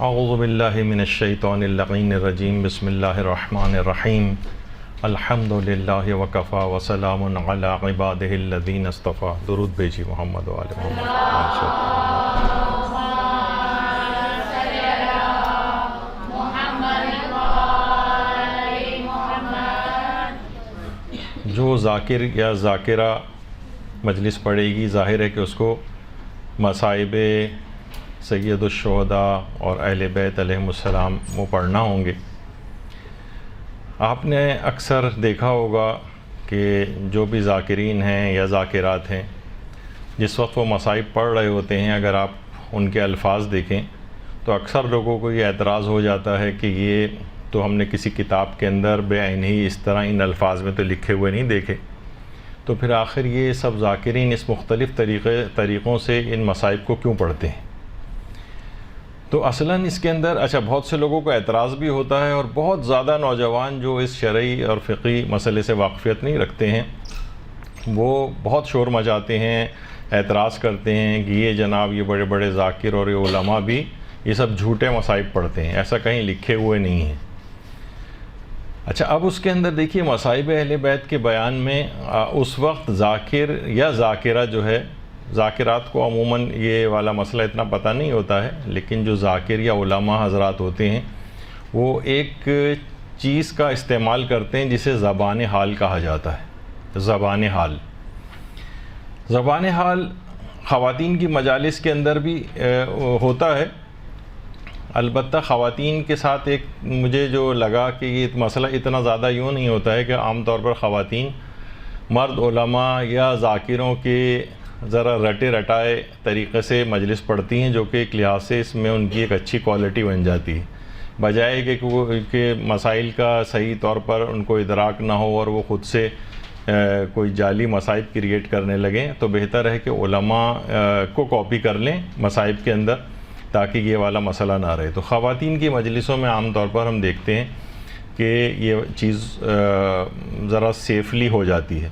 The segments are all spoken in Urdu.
اعوذ باللہ من الشیطان اللعین الرجیم بسم اللہ الرحمن الرحیم الحمد للہ وکفا وسلام علی عبادہ الذین اصطفیٰ. درود بھیجی محمد و آل محمد. جو ذاکر یا ذاکرہ مجلس پڑھے گی، ظاہر ہے کہ اس کو مصائب سید الشہداء اور اہل بیت علیہم السلام وہ پڑھنا ہوں گے. آپ نے اکثر دیکھا ہوگا کہ جو بھی ذاکرین ہیں یا ذاکرات ہیں، جس وقت وہ مصائب پڑھ رہے ہوتے ہیں، اگر آپ ان کے الفاظ دیکھیں تو اکثر لوگوں کو یہ اعتراض ہو جاتا ہے کہ یہ تو ہم نے کسی کتاب کے اندر بے عین ہی اس طرح ان الفاظ میں تو لکھے ہوئے نہیں دیکھے، تو پھر آخر یہ سب ذاکرین اس مختلف طریقوں سے ان مصائب کو کیوں پڑھتے ہیں؟ تو اصلاً اس کے اندر بہت سے لوگوں کو اعتراض بھی ہوتا ہے، اور بہت زیادہ نوجوان جو اس شرعی اور فقہی مسئلے سے واقفیت نہیں رکھتے ہیں وہ بہت شور مچاتے ہیں، اعتراض کرتے ہیں کہ یہ جناب یہ بڑے بڑے ذاکر اور یہ علماء بھی یہ سب جھوٹے مصائب پڑھتے ہیں، ایسا کہیں لکھے ہوئے نہیں ہیں. اب اس کے اندر دیکھیے مصائب اہل بیت کے بیان میں اس وقت ذاکر یا ذاکرہ جو ہے، ذاکرات کو عموماً یہ والا مسئلہ اتنا پتہ نہیں ہوتا ہے، لیکن جو ذاکر یا علماء حضرات ہوتے ہیں وہ ایک چیز کا استعمال کرتے ہیں جسے زبان حال کہا جاتا ہے. زبان حال، زبان حال خواتین کی مجالس کے اندر بھی ہوتا ہے. البتہ خواتین کے ساتھ ایک مجھے جو لگا کہ یہ مسئلہ اتنا زیادہ یوں نہیں ہوتا ہے کہ عام طور پر خواتین مرد علماء یا ذاکروں کے ذرا رٹے رٹائے طریقے سے مجلس پڑھتی ہیں، جو کہ ایک لحاظ سے اس میں ان کی ایک اچھی کوالٹی بن جاتی ہے، بجائے کہ مسائل کا صحیح طور پر ان کو ادراک نہ ہو اور وہ خود سے کوئی جعلی مصائب کریٹ کرنے لگیں. تو بہتر ہے کہ علماء کو کاپی کر لیں مصائب کے اندر تاکہ یہ والا مسئلہ نہ رہے. تو خواتین کی مجلسوں میں عام طور پر ہم دیکھتے ہیں کہ یہ چیز ذرا سیفلی ہو جاتی ہے،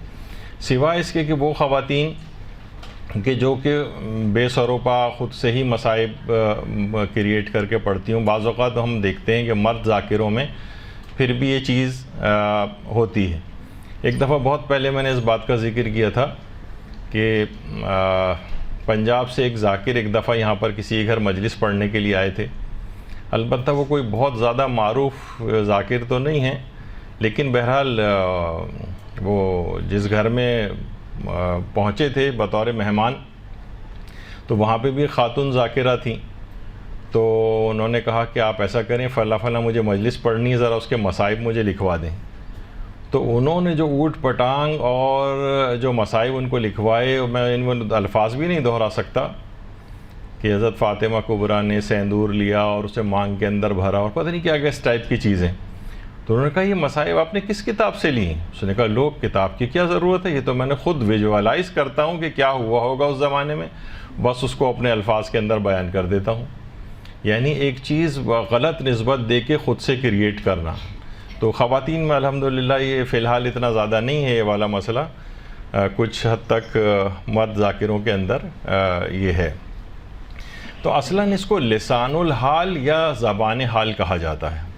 سوائے اس کے کہ وہ خواتین کہ جو کہ بے سروپا خود سے ہی مصائب کریٹ کر کے پڑھتی ہوں. بعض اوقات ہم دیکھتے ہیں کہ مرد ذاکروں میں پھر بھی یہ چیز ہوتی ہے. ایک دفعہ بہت پہلے میں نے اس بات کا ذکر کیا تھا کہ پنجاب سے ایک ذاکر ایک دفعہ یہاں پر کسی گھر مجلس پڑھنے کے لیے آئے تھے. البتہ وہ کوئی بہت زیادہ معروف ذاکر تو نہیں ہیں، لیکن بہرحال وہ جس گھر میں پہنچے تھے بطور مہمان تو وہاں پہ بھی خاتون ذاکرہ تھیں. تو انہوں نے کہا کہ آپ ایسا کریں، فلاں فلاں مجھے مجلس پڑھنی ہے، ذرا اس کے مصائب مجھے لکھوا دیں. تو انہوں نے جو اوٹ پٹانگ اور جو مصائب ان کو لکھوائے، میں ان الفاظ بھی نہیں دہرا سکتا کہ حضرت فاطمہ کبریٰ نے سیندور لیا اور اسے مانگ کے اندر بھرا اور پتہ نہیں کیا کیا اس ٹائپ کی چیزیں. تو انہوں نے کہا یہ مصائب آپ نے کس کتاب سے لی ہیں؟ اس نے کہا لوگ کتاب کی کیا ضرورت ہے، یہ تو میں نے خود ویژوالائز کرتا ہوں کہ کیا ہوا ہوگا اس زمانے میں، بس اس کو اپنے الفاظ کے اندر بیان کر دیتا ہوں. یعنی ایک چیز غلط نسبت دے کے خود سے کریٹ کرنا. تو خواتین میں الحمدللہ یہ فی الحال اتنا زیادہ نہیں ہے یہ والا مسئلہ، کچھ حد تک مرد ذاکروں کے اندر یہ ہے. تو اصلاً اس کو لسان الحال یا زبان حال کہا جاتا ہے.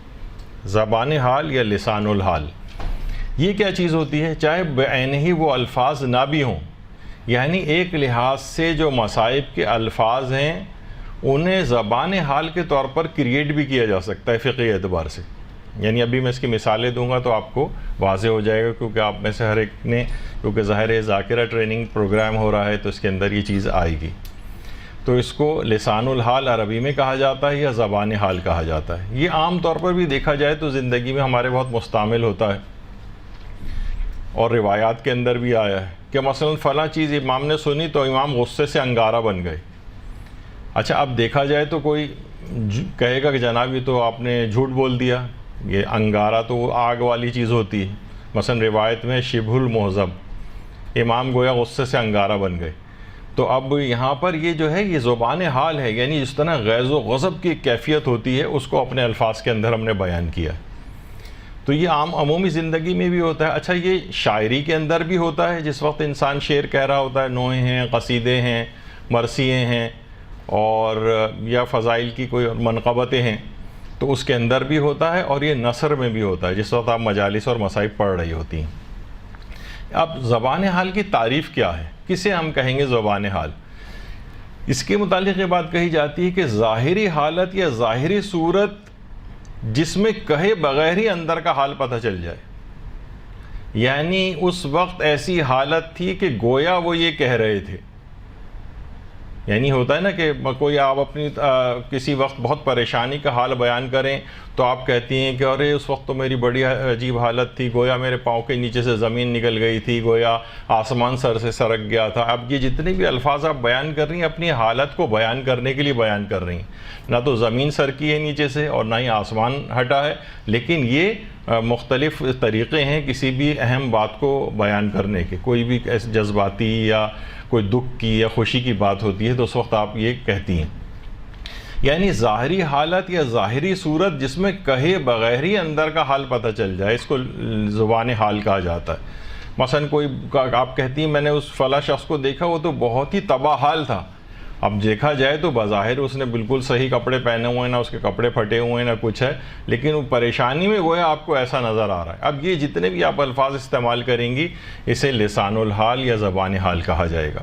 زبان حال یا لسان الحال یہ کیا چیز ہوتی ہے؟ چاہے بعین ہی وہ الفاظ نہ بھی ہوں، یعنی ایک لحاظ سے جو مصائب کے الفاظ ہیں انہیں زبان حال کے طور پر کریٹ بھی کیا جا سکتا ہے فقہی اعتبار سے. یعنی ابھی میں اس کی مثالیں دوں گا تو آپ کو واضح ہو جائے گا، کیونکہ آپ میں سے ہر ایک نے، کیونکہ ظاہر ہے ذاکرہ ٹریننگ پروگرام ہو رہا ہے تو اس کے اندر یہ چیز آئے گی. تو اس کو لسان الحال عربی میں کہا جاتا ہے یا زبان حال کہا جاتا ہے. یہ عام طور پر بھی دیکھا جائے تو زندگی میں ہمارے بہت مستعمل ہوتا ہے، اور روایات کے اندر بھی آیا ہے کہ مثلا فلاں چیز امام نے سنی تو امام غصے سے انگارہ بن گئے. اب دیکھا جائے تو کوئی کہے گا کہ جناب یہ تو آپ نے جھوٹ بول دیا، یہ انگارہ تو وہ آگ والی چیز ہوتی ہے. مثلا روایت میں شبہ المحزب، امام گویا غصے سے انگارہ بن گئے. تو اب یہاں پر یہ جو ہے یہ زبان حال ہے، یعنی جس طرح غیظ و غضب کی کیفیت ہوتی ہے اس کو اپنے الفاظ کے اندر ہم نے بیان کیا. تو یہ عمومی زندگی میں بھی ہوتا ہے. یہ شاعری کے اندر بھی ہوتا ہے، جس وقت انسان شعر کہہ رہا ہوتا ہے، نوحے ہیں، قصیدے ہیں، مرثیے ہیں، اور یا فضائل کی کوئی منقبتیں ہیں تو اس کے اندر بھی ہوتا ہے، اور یہ نثر میں بھی ہوتا ہے جس وقت آپ مجالس اور مصائب پڑھ رہی ہوتی ہیں۔ اب زبان حال کی تعریف کیا ہے، کسے ہم کہیں گے زبان حال؟ اس کے متعلق یہ بات کہی جاتی ہے کہ ظاہری حالت یا ظاہری صورت جس میں کہے بغیر ہی اندر کا حال پتہ چل جائے، یعنی اس وقت ایسی حالت تھی کہ گویا وہ یہ کہہ رہے تھے۔ یعنی ہوتا ہے نا کہ کوئی آپ اپنی کسی وقت بہت پریشانی کا حال بیان کریں تو آپ کہتی ہیں کہ ارے اس وقت تو میری بڑی عجیب حالت تھی، گویا میرے پاؤں کے نیچے سے زمین نکل گئی تھی، گویا آسمان سر سے سرک گیا تھا۔ اب یہ جتنے بھی الفاظ آپ بیان کر رہی ہیں اپنی حالت کو بیان کرنے کے لیے بیان کر رہی ہیں، نہ تو زمین سرکی ہے نیچے سے اور نہ ہی آسمان ہٹا ہے، لیکن یہ مختلف طریقے ہیں کسی بھی اہم بات کو بیان کرنے کے۔ کوئی بھی ایسے جذباتی یا کوئی دکھ کی یا خوشی کی بات ہوتی ہے تو اس وقت آپ یہ کہتی ہیں، یعنی ظاہری حالت یا ظاہری صورت جس میں کہے بغیر ہی اندر کا حال پتہ چل جائے، اس کو زبان حال کہا جاتا ہے۔ مثلا کوئی آپ کہتی ہیں میں نے اس فلاں شخص کو دیکھا، وہ تو بہت ہی تباہ حال تھا۔ اب دیکھا جائے تو بظاہر اس نے بالکل صحیح کپڑے پہنے ہوئے ہیں، نہ اس کے کپڑے پھٹے ہوئے ہیں، نہ کچھ ہے، لیکن وہ پریشانی میں گویا آپ کو ایسا نظر آ رہا ہے۔ اب یہ جتنے بھی آپ الفاظ استعمال کریں گی اسے لسان الحال یا زبان حال کہا جائے گا۔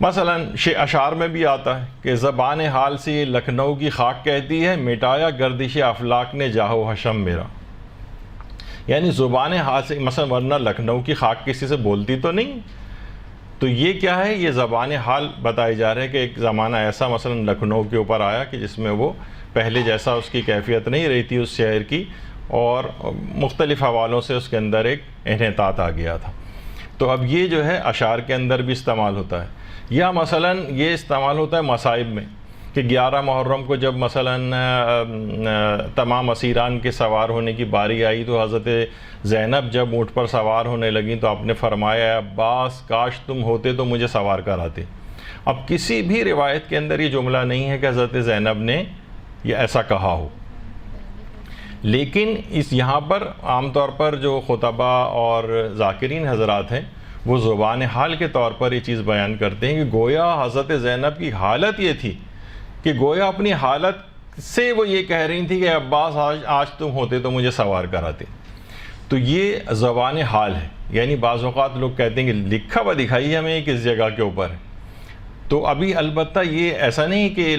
مثلا اشعار میں بھی آتا ہے کہ زبان حال سے یہ لکھنؤ کی خاک کہتی ہے، مٹایا گردش افلاک نے جاہو حشم میرا۔ یعنی زبان حال سے مثلا ورنہ لکھنؤ کی خاک کسی سے بولتی تو نہیں، تو یہ کیا ہے، یہ زبان حال بتائی جا رہا ہے کہ ایک زمانہ ایسا مثلا لکھنؤ کے اوپر آیا کہ جس میں وہ پہلے جیسا اس کی کیفیت نہیں رہی تھی اس شہر کی، اور مختلف حوالوں سے اس کے اندر ایک انحطاط آ گیا تھا۔ تو اب یہ جو ہے اشعار کے اندر بھی استعمال ہوتا ہے، یا مثلا یہ استعمال ہوتا ہے مصائب میں کہ 11 محرم کو جب مثلا تمام اسیران کے سوار ہونے کی باری آئی تو حضرت زینب جب اونٹ پر سوار ہونے لگیں تو آپ نے فرمایا عباس کاش تم ہوتے تو مجھے سوار کراتے۔ اب کسی بھی روایت کے اندر یہ جملہ نہیں ہے کہ حضرت زینب نے یہ ایسا کہا ہو، لیکن اس یہاں پر عام طور پر جو خطبہ اور ذاکرین حضرات ہیں وہ زبان حال کے طور پر یہ چیز بیان کرتے ہیں کہ گویا حضرت زینب کی حالت یہ تھی کہ گویا اپنی حالت سے وہ یہ کہہ رہی تھی کہ عباس آج تم ہوتے تو مجھے سوار کراتے۔ تو یہ زبان حال ہے، یعنی بعض اوقات لوگ کہتے ہیں کہ لکھا ہوا دکھائیے ہمیں کس جگہ کے اوپر ہے، تو ابھی البتہ یہ ایسا نہیں کہ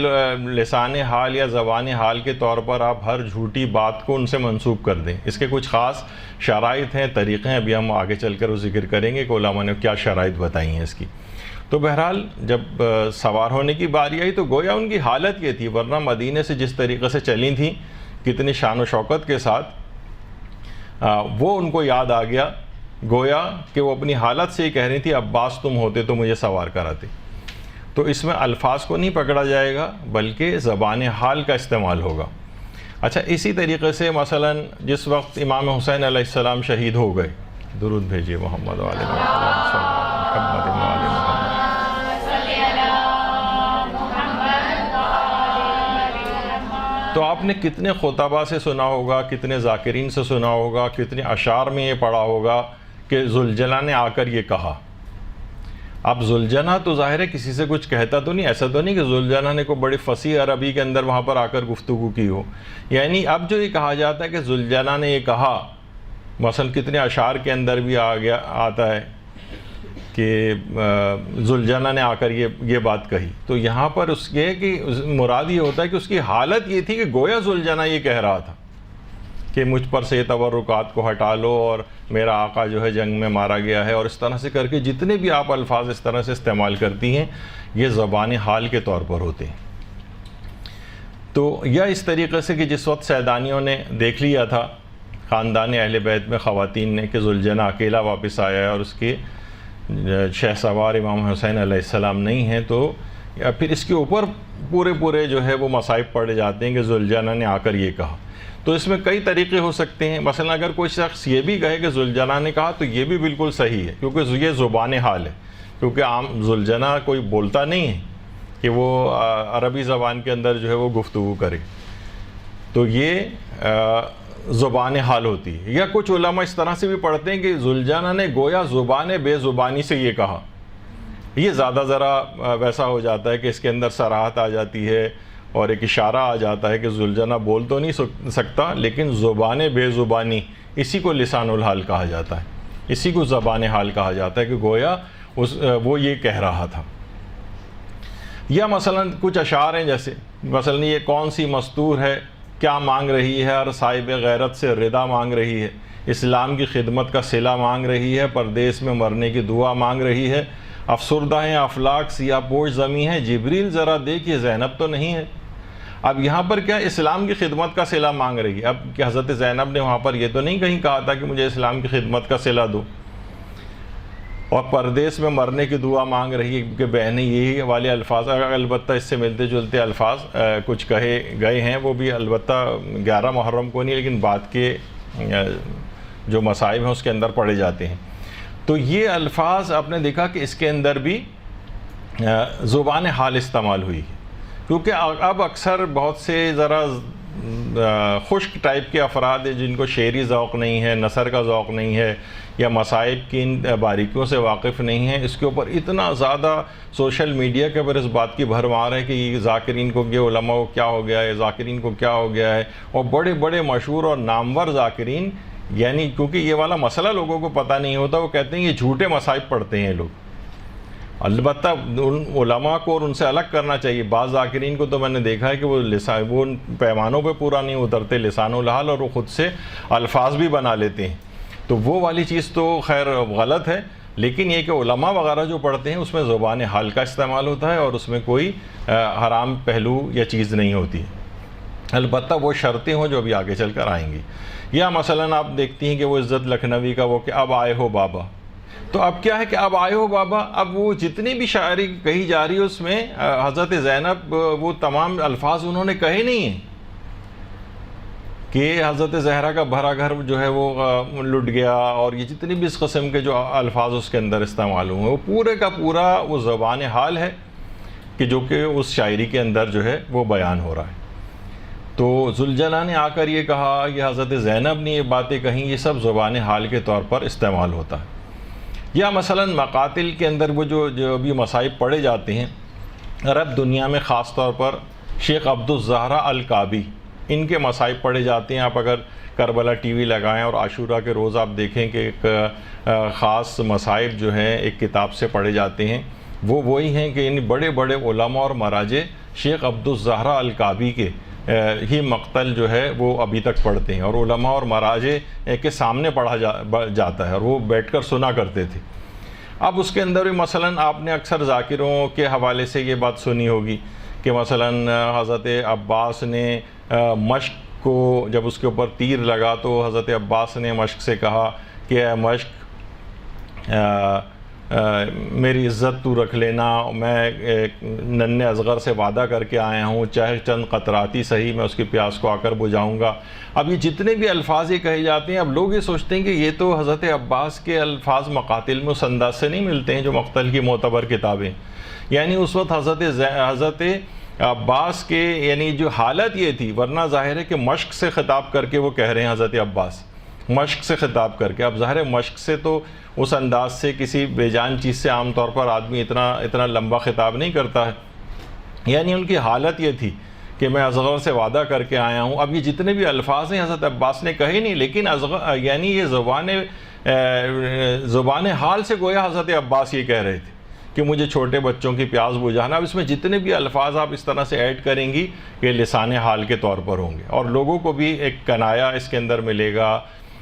لسان حال یا زبان حال کے طور پر آپ ہر جھوٹی بات کو ان سے منسوب کر دیں، اس کے کچھ خاص شرائط ہیں، طریقے ہیں، ابھی ہم آگے چل کر وہ ذکر کریں گے کہ علماء نے کیا شرائط بتائی ہیں اس کی۔ تو بہرحال جب سوار ہونے کی باری آئی تو گویا ان کی حالت یہ تھی، ورنہ مدینے سے جس طریقے سے چلی تھیں کتنی شان و شوکت کے ساتھ، وہ ان کو یاد آ گیا، گویا کہ وہ اپنی حالت سے یہ کہہ رہی تھی عباس تم ہوتے تو مجھے سوار کراتے۔ تو اس میں الفاظ کو نہیں پکڑا جائے گا بلکہ زبان حال کا استعمال ہوگا۔ اچھا، اسی طریقے سے مثلا جس وقت امام حسین علیہ السلام شہید ہو گئے، درود بھیجیے محمد وعلی محمد وعلی محمد۔ تو آپ نے کتنے خطبہ سے سنا ہوگا، کتنے ذاکرین سے سنا ہوگا، کتنے اشعار میں یہ پڑھا ہوگا کہ ذوالجناح نے آ کر یہ کہا۔ اب ذوالجناح تو ظاہر ہے کسی سے کچھ کہتا تو نہیں، ایسا تو نہیں کہ ذوالجناح نے کوئی بڑی فصیح عربی کے اندر وہاں پر آ کر گفتگو کی ہو، یعنی اب جو یہ کہا جاتا ہے کہ ذوالجناح نے یہ کہا، مثلا کتنے اشعار کے اندر بھی آتا ہے کہ ذوالجناح نے آ کر یہ بات کہی، تو یہاں پر اس کے کہ مراد یہ ہوتا ہے کہ اس کی حالت یہ تھی کہ گویا ذوالجناح یہ کہہ رہا تھا کہ مجھ پر سے تبرکات کو ہٹا لو اور میرا آقا جو ہے جنگ میں مارا گیا ہے، اور اس طرح سے کر کے جتنے بھی آپ الفاظ اس طرح سے استعمال کرتی ہیں یہ زبان حال کے طور پر ہوتے ہیں۔ تو یا اس طریقے سے کہ جس وقت سیدانیوں نے دیکھ لیا تھا خاندان اہل بیت میں خواتین نے کہ ذوالجناح اکیلا واپس آیا ہے اور اس کے شہ سوار امام حسین علیہ السلام نہیں ہیں، تو یا پھر اس کے اوپر پورے جو ہے وہ مصائب پڑے جاتے ہیں کہ ذوالجناح نے آ کر یہ کہا۔ تو اس میں کئی طریقے ہو سکتے ہیں، مثلا اگر کوئی شخص یہ بھی کہے کہ ذوالجناح نے کہا تو یہ بھی بالکل صحیح ہے، کیونکہ یہ زبان حال ہے، کیونکہ عام ذوالجناح کوئی بولتا نہیں ہے کہ وہ عربی زبان کے اندر جو ہے وہ گفتگو کرے، تو یہ زبان حال ہوتی ہے۔ یا کچھ علماء اس طرح سے بھی پڑھتے ہیں کہ ذوالجناح نے گویا زبان بے زبانی سے یہ کہا، یہ زیادہ ذرا ویسا ہو جاتا ہے کہ اس کے اندر صراحت آ جاتی ہے اور ایک اشارہ آ جاتا ہے کہ ذوالجناح بول تو نہیں سکتا، لیکن زبان بے زبانی، اسی کو لسان الحال کہا جاتا ہے، اسی کو زبان حال کہا جاتا ہے کہ گویا وہ یہ کہہ رہا تھا۔ یا مثلا کچھ اشعار ہیں، جیسے مثلا یہ کون سی مستور ہے، کیا مانگ رہی ہے، اور صاحب غیرت سے ردا مانگ رہی ہے، اسلام کی خدمت کا صلہ مانگ رہی ہے، پردیس میں مرنے کی دعا مانگ رہی ہے، افسردہ ہیں افلاک سیاہ پوش زمیں ہے، جبریل ذرا دیکھیے زینب تو نہیں ہے۔ اب یہاں پر کیا اسلام کی خدمت کا صلہ مانگ رہی ہے؟ اب کہ حضرت زینب نے وہاں پر یہ تو نہیں کہیں کہا تھا کہ مجھے اسلام کی خدمت کا صلہ دو، اور پردیس میں مرنے کی دعا مانگ رہی ہے کہ بہنیں یہی والے الفاظ، البتہ اس سے ملتے جلتے الفاظ کچھ کہے گئے ہیں، وہ بھی البتہ 11 محرم کو نہیں لیکن بعد کے جو مصائب ہیں اس کے اندر پڑھے جاتے ہیں۔ تو یہ الفاظ آپ نے دیکھا کہ اس کے اندر بھی زبان حال استعمال ہوئی ہے، کیونکہ اب اکثر بہت سے ذرا خشک ٹائپ کے افراد ہیں جن کو شعری ذوق نہیں ہے، نثر کا ذوق نہیں ہے، یا مصائب کی ان باریکیوں سے واقف نہیں ہیں، اس کے اوپر اتنا زیادہ سوشل میڈیا کے اوپر اس بات کی بھرمار ہے کہ یہ ذاکرین کو، یہ علماء کو کیا ہو گیا ہے، ذاکرین کو کیا ہو گیا ہے، اور بڑے بڑے مشہور اور نامور ذاکرین، یعنی کیونکہ یہ والا مسئلہ لوگوں کو پتہ نہیں ہوتا، وہ کہتے ہیں یہ جھوٹے مصائب پڑھتے ہیں لوگ۔ البتہ ان علماء کو اور ان سے الگ کرنا چاہیے۔ بعض ذاکرین کو تو میں نے دیکھا ہے کہ وہ پیمانوں پہ پورا نہیں اترتے، لسان الحال، اور وہ خود سے الفاظ بھی بنا لیتے ہیں، تو وہ والی چیز تو خیر غلط ہے، لیکن یہ کہ علماء وغیرہ جو پڑھتے ہیں اس میں زبان حال کا استعمال ہوتا ہے اور اس میں کوئی حرام پہلو یا چیز نہیں ہوتی، البتہ وہ شرطیں ہوں جو ابھی آگے چل کر آئیں گی۔ یا مثلا آپ دیکھتی ہیں کہ وہ عزت لکھنوی کا وہ کہ اب آئے ہو بابا، تو اب کیا ہے کہ اب آئے ہو بابا، اب وہ جتنی بھی شاعری کہی جا رہی ہے اس میں حضرت زینب وہ تمام الفاظ انہوں نے کہے نہیں ہیں کہ حضرت زہرا کا بھرا گھر جو ہے وہ لٹ گیا، اور یہ جتنی بھی اس قسم کے جو الفاظ اس کے اندر استعمال ہوئے وہ پورے کا پورا وہ زبان حال ہے کہ جو کہ اس شاعری کے اندر جو ہے وہ بیان ہو رہا ہے۔ تو ذوالجناح نے آ کر یہ کہا، یہ حضرت زینب نے یہ باتیں کہیں، یہ سب زبان حال کے طور پر استعمال ہوتا ہے۔ یا مثلا مقاتل کے اندر وہ جو بھی مصائب پڑھے جاتے ہیں، عرب دنیا میں خاص طور پر شیخ عبدالزہرا الکعبی، ان کے مصائب پڑھے جاتے ہیں۔ آپ اگر کربلا ٹی وی لگائیں اور عاشورہ کے روز آپ دیکھیں کہ ایک خاص مصائب جو ہیں ایک کتاب سے پڑھے جاتے ہیں، وہ وہی ہیں کہ ان بڑے بڑے علماء اور مراجع شیخ عبدالزہرا الکعبی کے ہی مقتل جو ہے وہ ابھی تک پڑھتے ہیں، اور علماء اور مراجع کے سامنے پڑھا جاتا ہے اور وہ بیٹھ کر سنا کرتے تھے۔ اب اس کے اندر بھی مثلا آپ نے اکثر ذاکروں کے حوالے سے یہ بات سنی ہوگی کہ مثلا حضرت عباس نے مشق کو جب اس کے اوپر تیر لگا تو حضرت عباس نے مشق سے کہا کہ اے مشق میری عزت تو رکھ لینا، میں ننھے اصغر سے وعدہ کر کے آیا ہوں، چاہے چند قطراتی صحیح میں اس کی پیاس کو آ کر بجھاؤں گا۔ اب یہ جتنے بھی الفاظ یہ کہے جاتے ہیں، اب لوگ یہ سوچتے ہیں کہ یہ تو حضرت عباس کے الفاظ مقاتل میں اس انداز سے نہیں ملتے ہیں جو مقتل کی معتبر کتابیں، یعنی اس وقت حضرت عباس کے یعنی جو حالت یہ تھی، ورنہ ظاہر ہے کہ مشق سے خطاب کر کے وہ کہہ رہے ہیں حضرت عباس، مشق سے خطاب کر کے۔ اب ظاہر ہے مشق سے تو اس انداز سے کسی بے جان چیز سے عام طور پر آدمی اتنا لمبا خطاب نہیں کرتا ہے، یعنی ان کی حالت یہ تھی کہ میں اصغر سے وعدہ کر کے آیا ہوں۔ اب یہ جتنے بھی الفاظ ہیں حضرت عباس نے کہے نہیں، لیکن یعنی یہ زبان حال سے گویا حضرت عباس یہ کہہ رہے تھے کہ مجھے چھوٹے بچوں کی پیاس بجھانا۔ اب اس میں جتنے بھی الفاظ آپ اس طرح سے ایڈ کریں گی کہ لسان حال کے طور پر ہوں گے، اور لوگوں کو بھی ایک کنایا اس کے اندر ملے گا،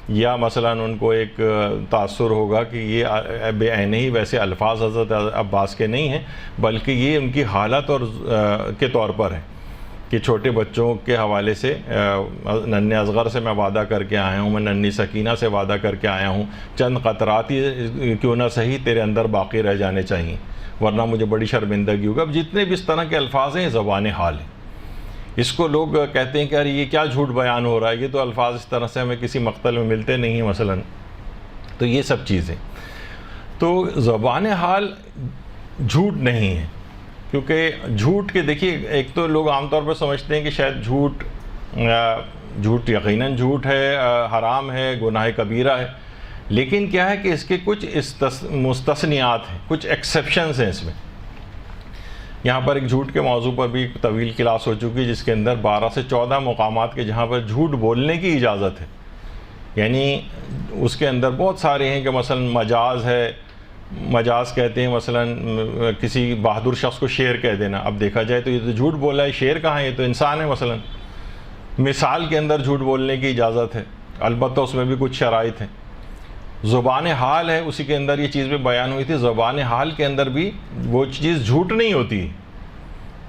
یا مثلا ان کو ایک تاثر ہوگا کہ یہ بے عین ہی ویسے الفاظ حضرت عباس کے نہیں ہیں، بلکہ یہ ان کی حالت اور کے طور پر ہے کہ چھوٹے بچوں کے حوالے سے ننھے اصغر سے میں وعدہ کر کے آیا ہوں، میں ننھی سکینہ سے وعدہ کر کے آیا ہوں، چند قطرات ہی کیوں نہ صحیح تیرے اندر باقی رہ جانے چاہیے، ورنہ مجھے بڑی شرمندگی ہوگا۔ اب جتنے بھی اس طرح کے الفاظ ہیں زبان حال ہیں، اس کو لوگ کہتے ہیں کہ ارے یہ کیا جھوٹ بیان ہو رہا ہے، یہ تو الفاظ اس طرح سے ہمیں کسی مقتل میں ملتے نہیں ہیں مثلا، تو یہ سب چیزیں۔ تو زبان حال جھوٹ نہیں ہے، کیونکہ جھوٹ کے دیکھیے ایک تو لوگ عام طور پر سمجھتے ہیں کہ شاید جھوٹ یقیناً جھوٹ ہے، حرام ہے، گناہ کبیرہ ہے، لیکن کیا ہے کہ اس کے کچھ مستثنیات ہیں، کچھ ایکسیپشنز ہیں اس میں. یہاں پر ایک جھوٹ کے موضوع پر بھی ایک طویل کلاس ہو چکی ہے، جس کے اندر 12 سے 14 مقامات کے جہاں پر جھوٹ بولنے کی اجازت ہے. یعنی اس کے اندر بہت سارے ہیں کہ مثلا مجاز ہے، مجاز کہتے ہیں مثلا کسی بہادر شخص کو شیر کہہ دینا. اب دیکھا جائے تو یہ تو جھوٹ بولا ہے، شیر کہاں ہے، یہ تو انسان ہے. مثلا مثال کے اندر جھوٹ بولنے کی اجازت ہے، البتہ اس میں بھی کچھ شرائط ہیں. زبان حال ہے، اسی کے اندر یہ چیز بھی بیان ہوئی تھی، زبان حال کے اندر بھی وہ چیز جھوٹ نہیں ہوتی.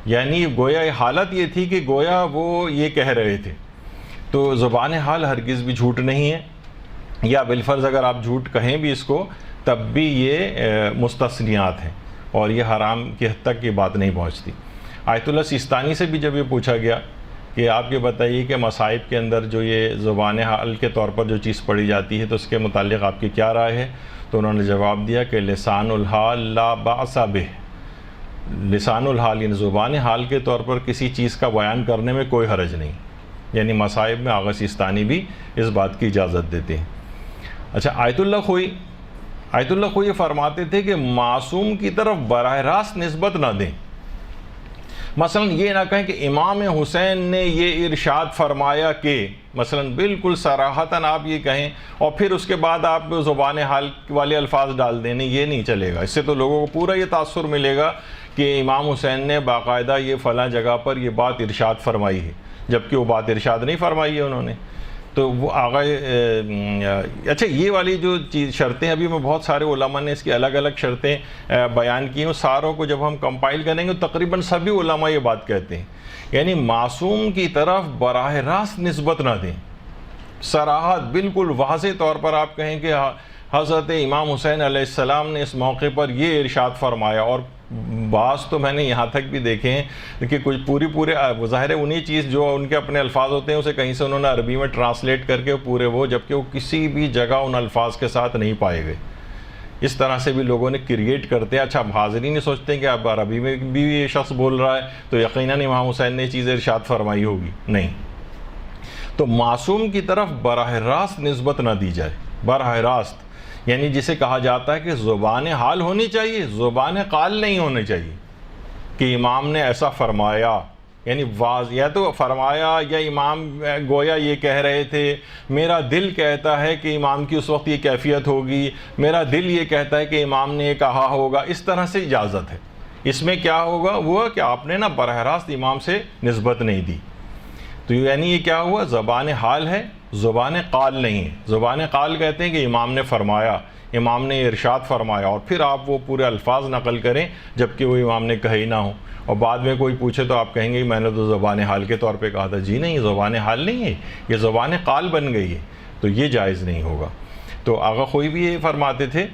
یعنی گویا حالت یہ تھی کہ گویا وہ یہ کہہ رہے تھے. تو زبان حال ہرگز بھی جھوٹ نہیں ہے، یا بالفرض اگر آپ جھوٹ کہیں بھی اس کو تب بھی یہ مستثنیات ہیں اور یہ حرام کی حد تک یہ بات نہیں پہنچتی. آیت اللہ سیستانی سے بھی جب یہ پوچھا گیا کہ آپ یہ بتائیے کہ مصائب کے اندر جو یہ زبان حال کے طور پر جو چیز پڑھی جاتی ہے تو اس کے متعلق آپ کی کیا رائے ہے، تو انہوں نے جواب دیا کہ لسان الحال لا باس بہ. لسان الحال یعنی زبان حال کے طور پر کسی چیز کا بیان کرنے میں کوئی حرج نہیں. یعنی مصائب میں آغا سیستانی بھی اس بات کی اجازت دیتے ہیں. اچھا، آیت اللہ خوئی یہ فرماتے تھے کہ معصوم کی طرف براہ راست نسبت نہ دیں. مثلا یہ نہ کہیں کہ امام حسین نے یہ ارشاد فرمایا کہ، مثلا بالکل صراحتاً آپ یہ کہیں اور پھر اس کے بعد آپ زبان حال والے الفاظ ڈال دیں. نہیں، یہ نہیں چلے گا. اس سے تو لوگوں کو پورا یہ تاثر ملے گا کہ امام حسین نے باقاعدہ یہ فلاں جگہ پر یہ بات ارشاد فرمائی ہے، جبکہ وہ بات ارشاد نہیں فرمائی ہے انہوں نے. تو وہ اچھا، یہ والی جو شرطیں ابھی میں بہت سارے علماء نے اس کی الگ الگ شرطیں بیان کی ہیں، ساروں کو جب ہم کمپائل کریں گے تقریباً سبھی علماء یہ بات کہتے ہیں. یعنی معصوم کی طرف براہ راست نسبت نہ دیں. صراحت بالکل واضح طور پر آپ کہیں کہ حضرت امام حسین علیہ السلام نے اس موقع پر یہ ارشاد فرمایا. اور بعض تو میں نے یہاں تک بھی دیکھے ہیں کہ کچھ پورے ظاہر ہے انہی چیز جو ان کے اپنے الفاظ ہوتے ہیں اسے کہیں سے انہوں نے عربی میں ٹرانسلیٹ کر کے پورے وہ، جبکہ وہ کسی بھی جگہ ان الفاظ کے ساتھ نہیں پائے گئے. اس طرح سے بھی لوگوں نے کریٹ کرتے ہیں. اچھا، اب حاضرین نہیں سوچتے ہیں کہ اب عربی میں بھی یہ شخص بول رہا ہے تو یقیناً امام حسین نے یہ چیز ارشاد فرمائی ہوگی. نہیں. تو معصوم کی طرف براہ راست نسبت نہ دی جائے. براہ راست یعنی جسے کہا جاتا ہے کہ زبان حال ہونی چاہیے، زبان قال نہیں ہونی چاہیے کہ امام نے ایسا فرمایا. یعنی یا تو فرمایا یا امام گویا یہ کہہ رہے تھے، میرا دل کہتا ہے کہ امام کی اس وقت یہ کیفیت ہوگی، میرا دل یہ کہتا ہے کہ امام نے یہ کہا ہوگا. اس طرح سے اجازت ہے. اس میں کیا ہوگا وہ کہ آپ نے براہ راست امام سے نسبت نہیں دی. تو یعنی یہ کیا ہوا، زبان حال ہے، زبان قال نہیں ہے. زبان قال کہتے ہیں کہ امام نے فرمایا، امام نے ارشاد فرمایا، اور پھر آپ وہ پورے الفاظ نقل کریں جبکہ وہ امام نے کہے ہی نہ ہو. اور بعد میں کوئی پوچھے تو آپ کہیں گے میں نے تو زبان حال کے طور پہ کہا تھا. جی نہیں، زبان حال نہیں ہے، یہ زبان قال بن گئی ہے. تو یہ جائز نہیں ہوگا. تو آغا خوئی بھی یہ فرماتے تھے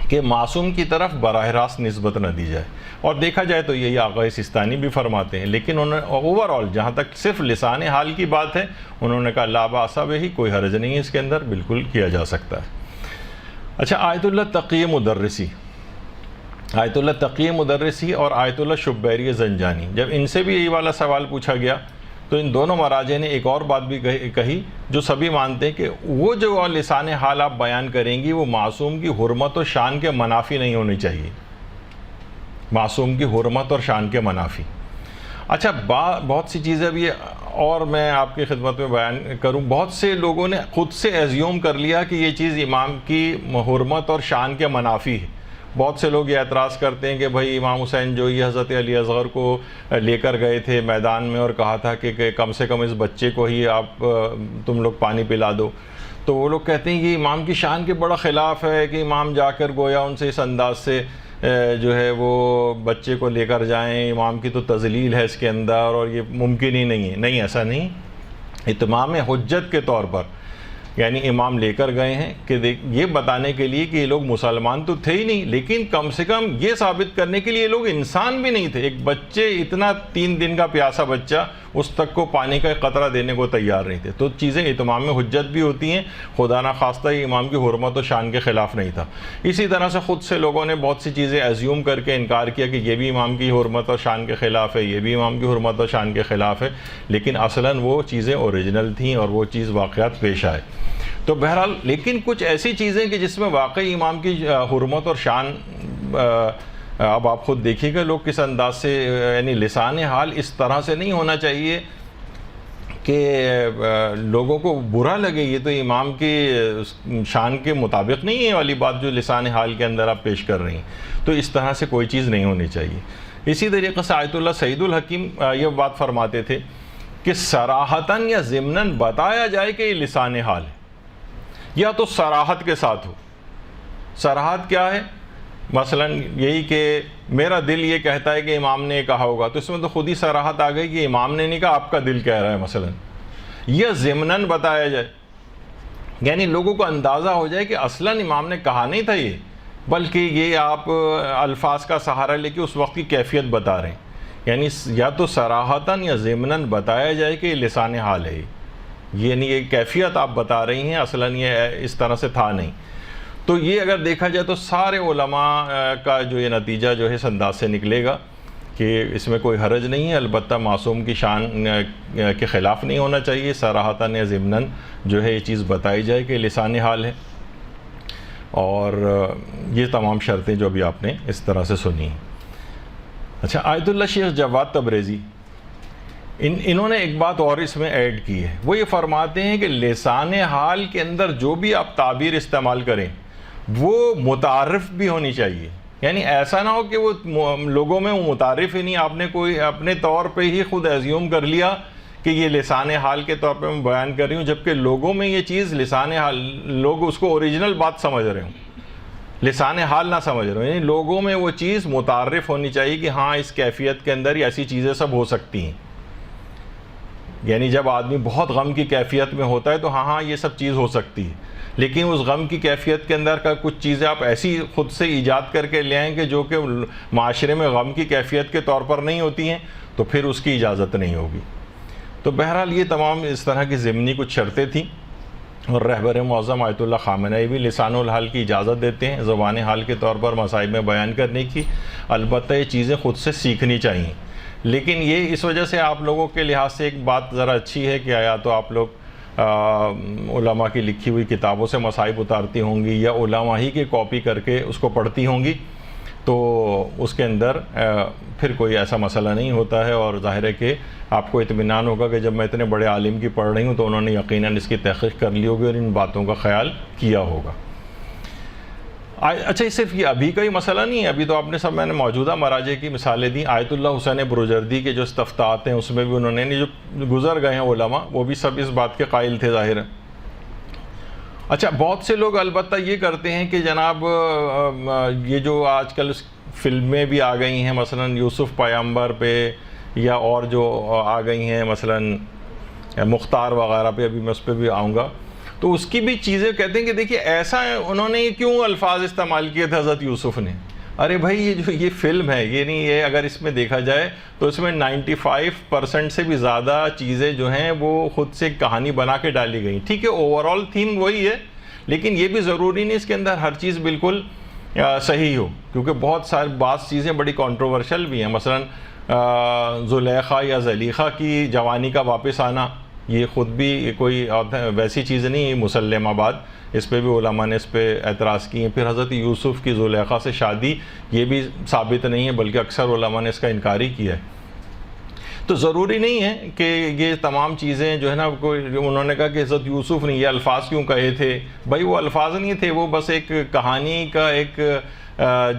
کہ معصوم کی طرف براہ راست نسبت نہ دی جائے. اور دیکھا جائے تو یہی آغا سیستانی بھی فرماتے ہیں. لیکن انہوں نے اوورآل جہاں تک صرف لسان حال کی بات ہے انہوں نے کہا لا باس بہ، کوئی حرج نہیں ہے اس کے اندر، بالکل کیا جا سکتا ہے. اچھا، آیت اللہ تقی مدرسی، آیت اللہ تقی مدرسی اور آیت اللہ شبیری زنجانی، جب ان سے بھی یہی والا سوال پوچھا گیا تو ان دونوں مراجع نے ایک اور بات بھی کہی جو سبھی مانتے ہیں کہ وہ جو لسان حال آپ بیان کریں گی وہ معصوم کی حرمت و شان کے منافی نہیں ہونی چاہیے. معصوم کی حرمت اور شان کے منافی. اچھا، بہت سی چیزیں بھی اور میں آپ کی خدمت میں بیان کروں. بہت سے لوگوں نے خود سے ایزیوم کر لیا کہ یہ چیز امام کی حرمت اور شان کے منافی ہے. بہت سے لوگ یہ اعتراض کرتے ہیں کہ بھائی امام حسین جو یہ حضرت علی اصغر کو لے کر گئے تھے میدان میں اور کہا تھا کہ کم سے کم اس بچے کو ہی آپ تم لوگ پانی پلا دو، تو وہ لوگ کہتے ہیں یہ امام کی شان کے بڑا خلاف ہے کہ امام جا کر گویا ان سے اس انداز سے جو ہے وہ بچے کو لے کر جائیں. امام کی تو تذلیل ہے اس کے اندر اور یہ ممکن ہی نہیں ہے. نہیں، ایسا نہیں. اتمام حجت کے طور پر یعنی امام لے کر گئے ہیں کہ یہ بتانے کے لیے کہ یہ لوگ مسلمان تو تھے ہی نہیں، لیکن کم سے کم یہ ثابت کرنے کے لیے یہ لوگ انسان بھی نہیں تھے. ایک بچے، اتنا 3 دن کا پیاسا بچہ، اس تک کو پانی کا ایک قطرہ دینے کو تیار نہیں تھے. تو چیزیں اتمام حجت بھی ہوتی ہیں. خدا نہ خواستہ یہ امام کی حرمت و شان کے خلاف نہیں تھا. اسی طرح سے خود سے لوگوں نے بہت سی چیزیں ایزیوم کر کے انکار کیا کہ یہ بھی امام کی حرمت اور شان کے خلاف ہے، یہ بھی امام کی حرمت اور شان کے خلاف ہے، لیکن اصلاً وہ چیزیں اوریجنل تھیں اور وہ چیز واقعات پیش آئے. تو بہرحال لیکن کچھ ایسی چیزیں کہ جس میں واقعی امام کی حرمت اور شان، اب آپ خود دیکھیے گا لوگ کس انداز سے، یعنی لسان حال اس طرح سے نہیں ہونا چاہیے کہ لوگوں کو برا لگے، یہ تو امام کی شان کے مطابق نہیں ہے والی بات جو لسان حال کے اندر آپ پیش کر رہی ہیں، تو اس طرح سے کوئی چیز نہیں ہونی چاہیے۔ اسی طریقے سے آیت اللہ سعید الحکیم یہ بات فرماتے تھے کہ صراحتاً یا ضمناً بتایا جائے کہ یہ لسان حال ہے، یا تو صراحت کے ساتھ ہو۔ صراحت کیا ہے؟ مثلا یہی کہ میرا دل یہ کہتا ہے کہ امام نے یہ کہا ہوگا، تو اس میں تو خود ہی صراحت آ گئی کہ امام نے نہیں کہا، آپ کا دل کہہ رہا ہے مثلا۔ یا ضمناً بتایا جائے، یعنی لوگوں کو اندازہ ہو جائے کہ اصلاً امام نے کہا نہیں تھا یہ، بلکہ یہ آپ الفاظ کا سہارا لے کے اس وقت کی کیفیت بتا رہے ہیں۔ یعنی یا تو صراحتاً یا ضمناً بتایا جائے کہ یہ لسان حال ہے، یعنی یہ کیفیت آپ بتا رہی ہیں، اصلاً یہ اس طرح سے تھا نہیں۔ تو یہ اگر دیکھا جائے تو سارے علماء کا جو یہ نتیجہ جو ہے اس انداز سے نکلے گا کہ اس میں کوئی حرج نہیں ہے، البتہ معصوم کی شان کے خلاف نہیں ہونا چاہیے، صراحتاً یا ضمناً جو ہے یہ چیز بتائی جائے کہ لسان حال ہے۔ اور یہ تمام شرطیں جو بھی آپ نے اس طرح سے سنی ہیں۔ اچھا، آیت اللہ شیخ جواد تبریزی انہوں نے ایک بات اور اس میں ایڈ کی ہے، وہ یہ فرماتے ہیں کہ لسان حال کے اندر جو بھی آپ تعبیر استعمال کریں وہ متعارف بھی ہونی چاہیے، یعنی ایسا نہ ہو کہ وہ لوگوں میں وہ متعارف ہی نہیں، آپ نے کوئی اپنے طور پہ ہی خود ایزیوم کر لیا کہ یہ لسان حال کے طور پہ میں بیان کر رہی ہوں، جبکہ لوگوں میں یہ چیز لسان حال، لوگ اس کو اوریجنل بات سمجھ رہے ہوں، لسان حال نہ سمجھ رہے ہوں، یعنی لوگوں میں وہ چیز متعارف ہونی چاہیے کہ ہاں اس کیفیت کے اندر یہ ایسی چیزیں سب ہو سکتی ہیں۔ یعنی جب آدمی بہت غم کی کیفیت میں ہوتا ہے تو ہاں یہ سب چیز ہو سکتی ہے، لیکن اس غم کی کیفیت کے اندر کا کچھ چیزیں آپ ایسی خود سے ایجاد کر کے لے آئیں کہ جو کہ معاشرے میں غم کی کیفیت کے طور پر نہیں ہوتی ہیں، تو پھر اس کی اجازت نہیں ہوگی۔ تو بہرحال یہ تمام اس طرح کی ضمنی کچھ شرطیں تھیں، اور رہبر معظم آیت اللہ خامنہئی بھی لسان الحال کی اجازت دیتے ہیں زبان حال کے طور پر مسائب میں بیان کرنے کی، البتہ یہ چیزیں خود سے سیکھنی چاہیے۔ لیکن یہ اس وجہ سے آپ لوگوں کے لحاظ سے ایک بات ذرا اچھی ہے کہ یا تو آپ لوگ علماء کی لکھی ہوئی کتابوں سے مصائب اتارتی ہوں گی یا علماء ہی کی کاپی کر کے اس کو پڑھتی ہوں گی، تو اس کے اندر پھر کوئی ایسا مسئلہ نہیں ہوتا ہے، اور ظاہر ہے کہ آپ کو اطمینان ہوگا کہ جب میں اتنے بڑے عالم کی پڑھ رہی ہوں تو انہوں نے یقیناً اس کی تحقیق کر لی ہوگی اور ان باتوں کا خیال کیا ہوگا۔ اچھا، صرف یہ ابھی کا ہی مسئلہ نہیں ہے، ابھی تو آپ نے سب میں نے موجودہ مراجع کی مثالیں دی، آیت اللہ حسین بروجردی کے جو استفتاءات ہیں اس میں بھی انہوں نے جو گزر گئے ہیں علماء وہ بھی سب اس بات کے قائل تھے ظاہر ہے۔ اچھا، بہت سے لوگ البتہ یہ کرتے ہیں کہ جناب یہ جو آج کل فلمیں بھی آ گئی ہیں مثلا یوسف پیغمبر پہ یا اور جو آ گئی ہیں مثلا مختار وغیرہ پہ، ابھی میں اس پہ بھی آؤں گا، تو اس کی بھی چیزیں کہتے ہیں کہ دیکھیے ایسا انہوں نے کیوں الفاظ استعمال کیے تھے حضرت یوسف نے۔ ارے بھائی یہ جو یہ فلم ہے، یہ نہیں، یہ اگر اس میں دیکھا جائے تو اس میں 95% سے بھی زیادہ چیزیں جو ہیں وہ خود سے کہانی بنا کے ڈالی گئی۔ ٹھیک ہے، اوورال تھیم وہی ہے، لیکن یہ بھی ضروری نہیں اس کے اندر ہر چیز بالکل صحیح ہو، کیونکہ بہت ساری بعض چیزیں بڑی کنٹروورشل بھی ہیں، مثلا زلیخا یا زلیخا کی جوانی کا واپس آنا، یہ خود بھی کوئی ویسی چیز نہیں، مسلمہ بات، اس پہ بھی علماء نے اس پہ اعتراض کیے ہیں۔ پھر حضرت یوسف کی زلیخا سے شادی، یہ بھی ثابت نہیں ہے، بلکہ اکثر علماء نے اس کا انکار ہی کیا ہے۔ تو ضروری نہیں ہے کہ یہ تمام چیزیں جو ہے نا، کوئی انہوں نے کہا کہ حضرت یوسف نے یہ الفاظ کیوں کہے تھے، بھائی وہ الفاظ نہیں تھے، وہ بس ایک کہانی کا ایک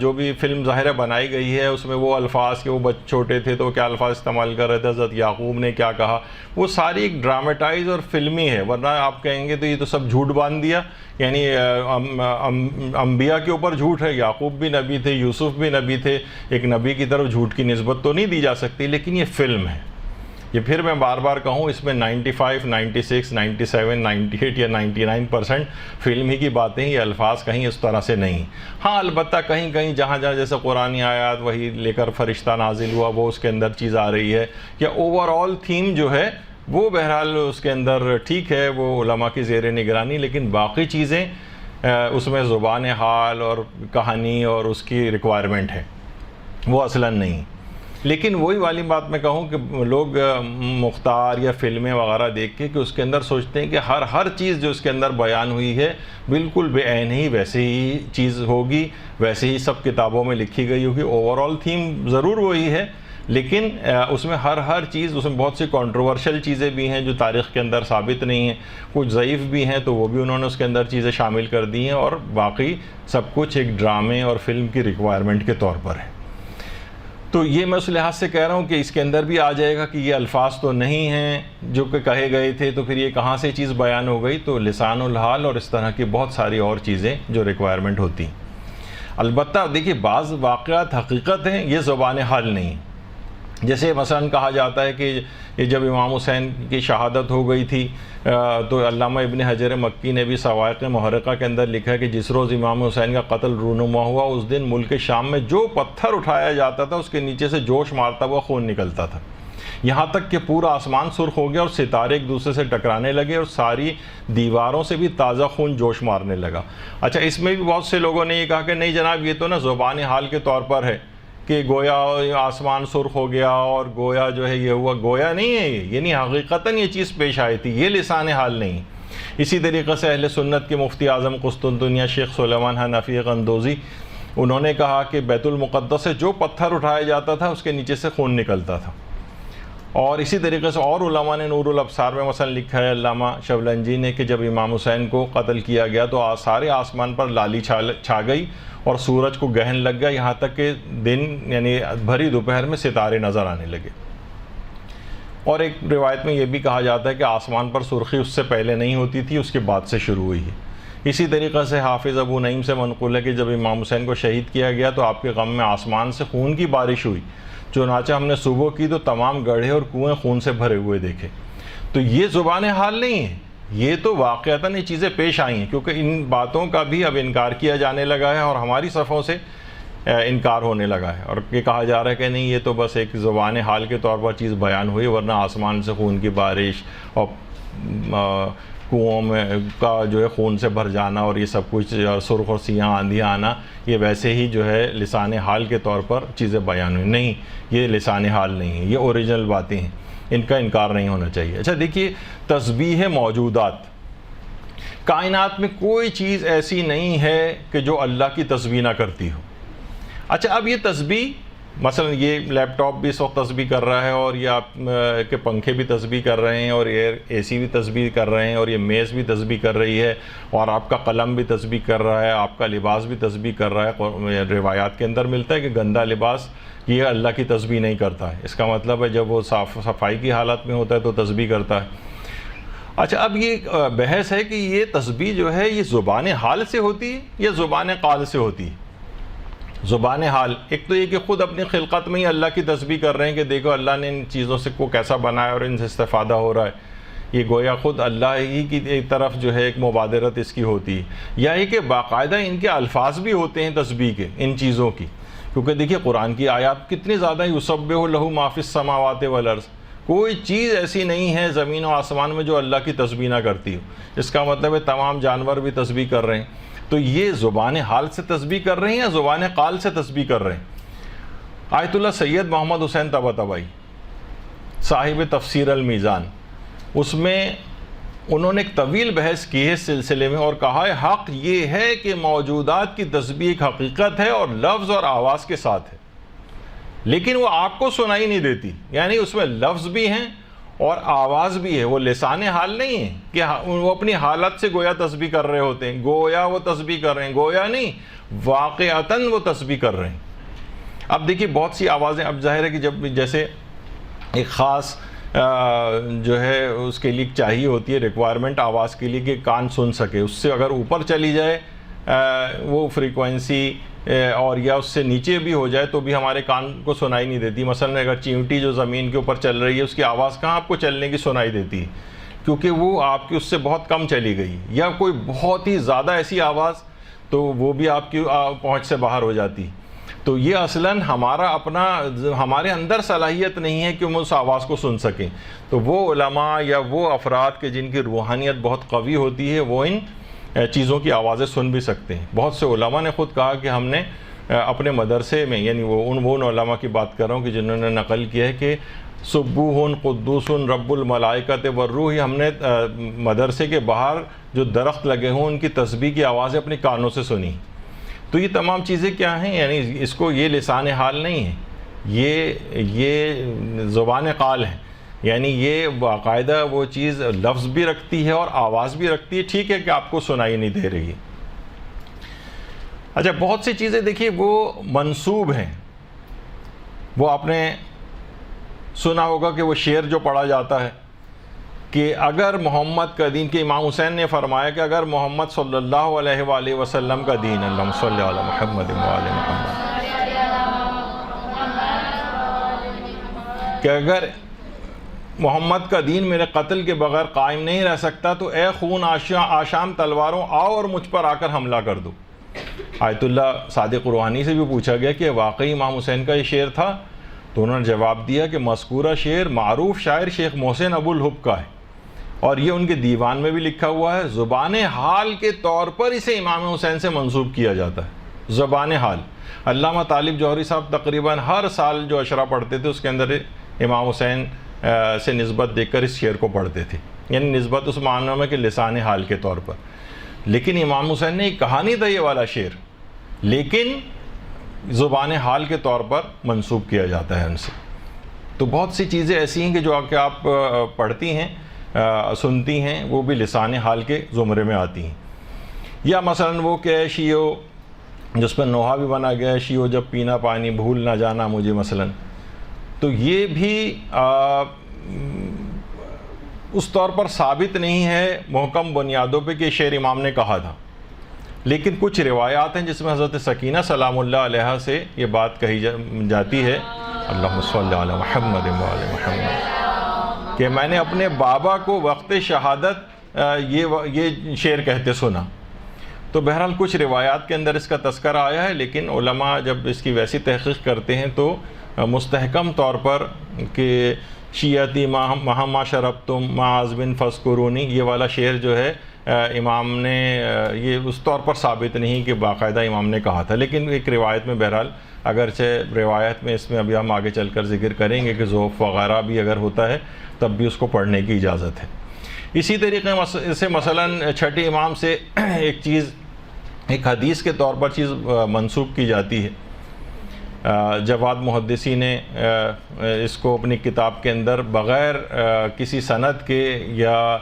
جو بھی فلم ظاہرہ بنائی گئی ہے اس میں وہ الفاظ کہ وہ چھوٹے تھے تو کیا الفاظ استعمال کر رہے تھے، حضرت یعقوب نے کیا کہا، وہ ساری ایک ڈرامٹائز اور فلمی ہے، ورنہ آپ کہیں گے تو یہ تو سب جھوٹ باندھ دیا، یعنی انبیاء کے اوپر جھوٹ ہے، یعقوب بھی نبی تھے، یوسف بھی نبی تھے، ایک نبی کی طرف جھوٹ کی نسبت تو نہیں دی جا سکتی، لیکن یہ فلم ہے۔ یہ پھر میں بار بار کہوں، اس میں 95, 96, 97, 98 یا 99% فلم ہی کی باتیں، یہ الفاظ کہیں اس طرح سے نہیں۔ ہاں البتہ کہیں کہیں جہاں جہاں جیسے قرآنی آیات وہی لے کر فرشتہ نازل ہوا، وہ اس کے اندر چیز آ رہی ہے، یا اوورآل تھیم جو ہے وہ بہرحال اس کے اندر ٹھیک ہے، وہ علماء کی زیر نگرانی، لیکن باقی چیزیں اس میں زبان حال اور کہانی اور اس کی ریکوائرمنٹ ہے، وہ اصلاً نہیں۔ لیکن وہی والی بات میں کہوں کہ لوگ مختار یا فلمیں وغیرہ دیکھ کے کہ اس کے اندر سوچتے ہیں کہ ہر چیز جو اس کے اندر بیان ہوئی ہے بالکل بے عین ہی ویسے ہی چیز ہوگی، ویسے ہی سب کتابوں میں لکھی گئی ہوگی. اوور آل تھیم ضرور وہی ہے، لیکن اس میں ہر چیز، اس میں بہت سی کنٹروورشل چیزیں بھی ہیں جو تاریخ کے اندر ثابت نہیں ہیں، کچھ ضعیف بھی ہیں تو وہ بھی انہوں نے اس کے اندر چیزیں شامل کر دی ہیں، اور باقی سب کچھ ایک ڈرامے اور فلم کی ریکوائرمنٹ کے طور پر ہے. تو یہ میں اس لحاظ سے کہہ رہا ہوں کہ اس کے اندر بھی آ جائے گا کہ یہ الفاظ تو نہیں ہیں جو کہ کہے گئے تھے، تو پھر یہ کہاں سے چیز بیان ہو گئی؟ تو لسان الحال اور اس طرح کی بہت ساری اور چیزیں جو ریکوائرمنٹ ہوتی ہیں. البتہ دیکھیے بعض واقعات حقیقت ہیں، یہ زبان حال نہیں. جیسے مثلا کہا جاتا ہے کہ یہ جب امام حسین کی شہادت ہو گئی تھی تو علامہ ابن حجر مکی نے بھی صواعق محرقہ کے اندر لکھا ہے کہ جس روز امام حسین کا قتل رونما ہوا اس دن ملک شام میں جو پتھر اٹھایا جاتا تھا اس کے نیچے سے جوش مارتا ہوا خون نکلتا تھا، یہاں تک کہ پورا آسمان سرخ ہو گیا اور ستارے ایک دوسرے سے ٹکرانے لگے اور ساری دیواروں سے بھی تازہ خون جوش مارنے لگا. اچھا، اس میں بھی بہت سے لوگوں نے یہ کہا کہ نہیں جناب یہ تو نا زبان حال کے طور پر ہے کہ گویا آسمان سرخ ہو گیا اور گویا جو ہے یہ ہوا. گویا نہیں ہے یہ، یعنی حقیقتاً یہ چیز پیش آئی تھی، یہ لسان حال نہیں. اسی طریقے سے اہل سنت کے مفتی اعظم قسطنطنیہ شیخ سلیمان حنفی قندوزی، انہوں نے کہا کہ بیت المقدس سے جو پتھر اٹھایا جاتا تھا اس کے نیچے سے خون نکلتا تھا. اور اسی طریقے سے اور علماء نے نور الابصار میں مثلا لکھا ہے علامہ شبلنجی نے کہ جب امام حسین کو قتل کیا گیا تو سارے آسمان پر لالی چھا گئی اور سورج کو گہن لگ گیا، یہاں تک کہ دن یعنی بھری دوپہر میں ستارے نظر آنے لگے. اور ایک روایت میں یہ بھی کہا جاتا ہے کہ آسمان پر سرخی اس سے پہلے نہیں ہوتی تھی، اس کے بعد سے شروع ہوئی ہے. اسی طریقے سے حافظ ابو نعیم سے منقول ہے کہ جب امام حسین کو شہید کیا گیا تو آپ کے غم میں آسمان سے خون کی بارش ہوئی، چنانچہ ہم نے صبح کی تو تمام گڑھے اور کنویں خون سے بھرے ہوئے دیکھے. تو یہ زبان حال نہیں ہے، یہ تو واقعتاً یہ چیزیں پیش آئی ہیں، کیونکہ ان باتوں کا بھی اب انکار کیا جانے لگا ہے اور ہماری صفوں سے انکار ہونے لگا ہے، اور یہ کہا جا رہا ہے کہ نہیں یہ تو بس ایک زبان حال کے طور پر چیز بیان ہوئی، ورنہ آسمان سے خون کی بارش اور کنوؤں میں کا جو ہے خون سے بھر جانا اور یہ سب کچھ سرخ اور سیاہ آندھیاں آنا یہ ویسے ہی جو ہے لسان حال کے طور پر چیزیں بیان ہوئی. نہیں، یہ لسان حال نہیں ہے، یہ اوریجنل باتیں ہیں، ان کا انکار نہیں ہونا چاہیے. اچھا دیکھیے، تسبیح موجودات، کائنات میں کوئی چیز ایسی نہیں ہے کہ جو اللہ کی تسبیح نہ کرتی ہو. اچھا، اب یہ تسبیح مثلا یہ لیپ ٹاپ بھی اس وقت تسبیح کر رہا ہے اور یہ آپ کے پنکھے بھی تسبیح کر رہے ہیں اور اے سی بھی تسبیح کر رہے ہیں اور یہ میز بھی تسبیح کر رہی ہے اور آپ کا قلم بھی تسبیح کر رہا ہے، آپ کا لباس بھی تسبیح کر رہا ہے. روایات کے اندر ملتا ہے کہ گندا لباس یہ اللہ کی تسبیح نہیں کرتا ہے، اس کا مطلب ہے جب وہ صفائی کی حالت میں ہوتا ہے تو تسبیح کرتا ہے. اچھا، اب یہ بحث ہے کہ یہ تسبیح جو ہے یہ زبان حال سے ہوتی ہے یا زبان قال سے ہوتی ہے. زبان حال ایک تو یہ کہ خود اپنی خلقت میں ہی اللہ کی تسبیح کر رہے ہیں کہ دیکھو اللہ نے ان چیزوں سے کو کیسا بنایا اور ان سے استفادہ ہو رہا ہے، یہ گویا خود اللہ ہی کی ایک طرف جو ہے ایک مبادرت اس کی ہوتی ہے. یا یہ کہ باقاعدہ ان کے الفاظ بھی ہوتے ہیں تسبیح کے ان چیزوں کی، کیونکہ دیکھیے قرآن کی آیات کتنی زیادہ یسبح لہ ما فی السماوات والارض، کوئی چیز ایسی نہیں ہے زمین و آسمان میں جو اللہ کی تسبیح نہ کرتی ہو. اس کا مطلب ہے تمام جانور بھی تسبیح کر رہے ہیں. تو یہ زبان حال سے تسبیح کر رہے ہیں یا زبان قال سے تسبیح کر رہے ہیں؟ آیت اللہ سید محمد حسین طباطبائی صاحب تفسیر المیزان، اس میں انہوں نے ایک طویل بحث کی ہے اس سلسلے میں اور کہا ہے حق یہ ہے کہ موجودات کی تسبیح ایک حقیقت ہے اور لفظ اور آواز کے ساتھ ہے، لیکن وہ آپ کو سنائی نہیں دیتی، یعنی اس میں لفظ بھی ہیں اور آواز بھی ہے. وہ لسان حال نہیں ہے کہ وہ اپنی حالت سے گویا تسبیح کر رہے ہوتے ہیں، گویا وہ تسبیح کر رہے ہیں، گویا نہیں، واقعتاً وہ تسبیح کر رہے ہیں. اب دیکھیے بہت سی آوازیں، اب ظاہر ہے کہ جب جیسے ایک خاص جو ہے اس کے لیے چاہیے ہوتی ہے ریکوائرمنٹ آواز کے لیے کہ کان سن سکے، اس سے اگر اوپر چلی جائے وہ فریکوینسی اور یا اس سے نیچے بھی ہو جائے تو بھی ہمارے کان کو سنائی نہیں دیتی. مثلا اگر چیونٹی جو زمین کے اوپر چل رہی ہے اس کی آواز کہاں آپ کو چلنے کی سنائی دیتی ہے، کیونکہ وہ آپ کی اس سے بہت کم چلی گئی. یا کوئی بہت ہی زیادہ ایسی آواز تو وہ بھی آپ کی پہنچ سے باہر ہو جاتی. تو یہ اصلاً ہمارے اندر صلاحیت نہیں ہے کہ ہم اس آواز کو سن سکیں. تو وہ علماء یا وہ افراد کے جن کی روحانیت بہت قوی ہوتی ہے وہ ان چیزوں کی آوازیں سن بھی سکتے ہیں. بہت سے علماء نے خود کہا کہ ہم نے اپنے مدرسے میں، یعنی وہ علماء کی بات کر رہا ہوں کہ جنہوں نے نقل کیا ہے کہ سبوح قدوس رب الملائکۃ والروح، ہم نے مدرسے کے باہر جو درخت لگے ہوں ان کی تسبیح کی آوازیں اپنے کانوں سے سنی. تو یہ تمام چیزیں کیا ہیں؟ یعنی اس کو یہ لسان حال نہیں ہے، یہ زبان قال ہے، یعنی یہ باقاعدہ وہ چیز لفظ بھی رکھتی ہے اور آواز بھی رکھتی ہے. ٹھیک ہے کہ آپ کو سنائی نہیں دے رہی. اچھا، بہت سی چیزیں دیکھیے وہ منسوب ہیں. وہ آپ نے سنا ہوگا کہ وہ شعر جو پڑھا جاتا ہے کہ اگر محمد کا دین، کہ امام حسین نے فرمایا کہ اگر محمد صلی اللہ علیہ وآلہ وسلم کا دین، اللہم صلی علی محمد وآل محمد، کہ اگر محمد کا دین میرے قتل کے بغیر قائم نہیں رہ سکتا تو اے خون آشام تلواروں آؤ اور مجھ پر آ کر حملہ کر دو. آیت اللہ صادق روحانی سے بھی پوچھا گیا کہ واقعی امام حسین کا یہ شعر تھا؟ تو انہوں نے جواب دیا کہ مذکورہ شعر معروف شاعر شیخ محسن ابو الحب کا ہے اور یہ ان کے دیوان میں بھی لکھا ہوا ہے. زبان حال کے طور پر اسے امام حسین سے منسوب کیا جاتا ہے. زبان حال. علامہ طالب جوہری صاحب تقریباً ہر سال جو اشرا پڑھتے تھے اس کے اندر امام حسین سے نسبت دیکھ کر اس شعر کو پڑھتے تھے، یعنی نسبت اس معنی میں کہ لسان حال کے طور پر. لیکن امام حسین نے ایک کہانی تھا یہ والا شعر، لیکن زبان حال کے طور پر منسوب کیا جاتا ہے ان سے. تو بہت سی چیزیں ایسی ہیں کہ جو کہ آپ پڑھتی ہیں، سنتی ہیں، وہ بھی لسان حال کے زمرے میں آتی ہیں. یا مثلا وہ کہ شیو، جس پر نوحہ بھی بنا گیا ہے، شیو جب پینا پانی بھول نہ جانا مجھے مثلا. تو یہ بھی اس طور پر ثابت نہیں ہے محکم بنیادوں پہ کہ شعر امام نے کہا تھا، لیکن کچھ روایات ہیں جس میں حضرت سکینہ سلام اللہ علیہا سے یہ بات کہی جاتی ہے، اللہم صلی علی محمد وآل محمد، کہ میں نے اپنے بابا کو وقت شہادت یہ شعر کہتے سنا. تو بہرحال کچھ روایات کے اندر اس کا تذکرہ آیا ہے، لیکن علماء جب اس کی ویسی تحقیق کرتے ہیں تو مستحکم طور پر کہ شیعتی مہما شربتم معاذ بن فذکرونی، یہ والا شعر جو ہے امام نے یہ اس طور پر ثابت نہیں کہ باقاعدہ امام نے کہا تھا. لیکن ایک روایت میں بہرحال، اگرچہ روایت میں اس میں ابھی ہم آگے چل کر ذکر کریں گے کہ ذوف وغیرہ بھی اگر ہوتا ہے تب بھی اس کو پڑھنے کی اجازت ہے. اسی طریقے سے مثلا چھٹے امام سے ایک حدیث کے طور پر چیز منسوب کی جاتی ہے. جواد محدثی نے اس کو اپنی کتاب کے اندر بغیر کسی سند کے یا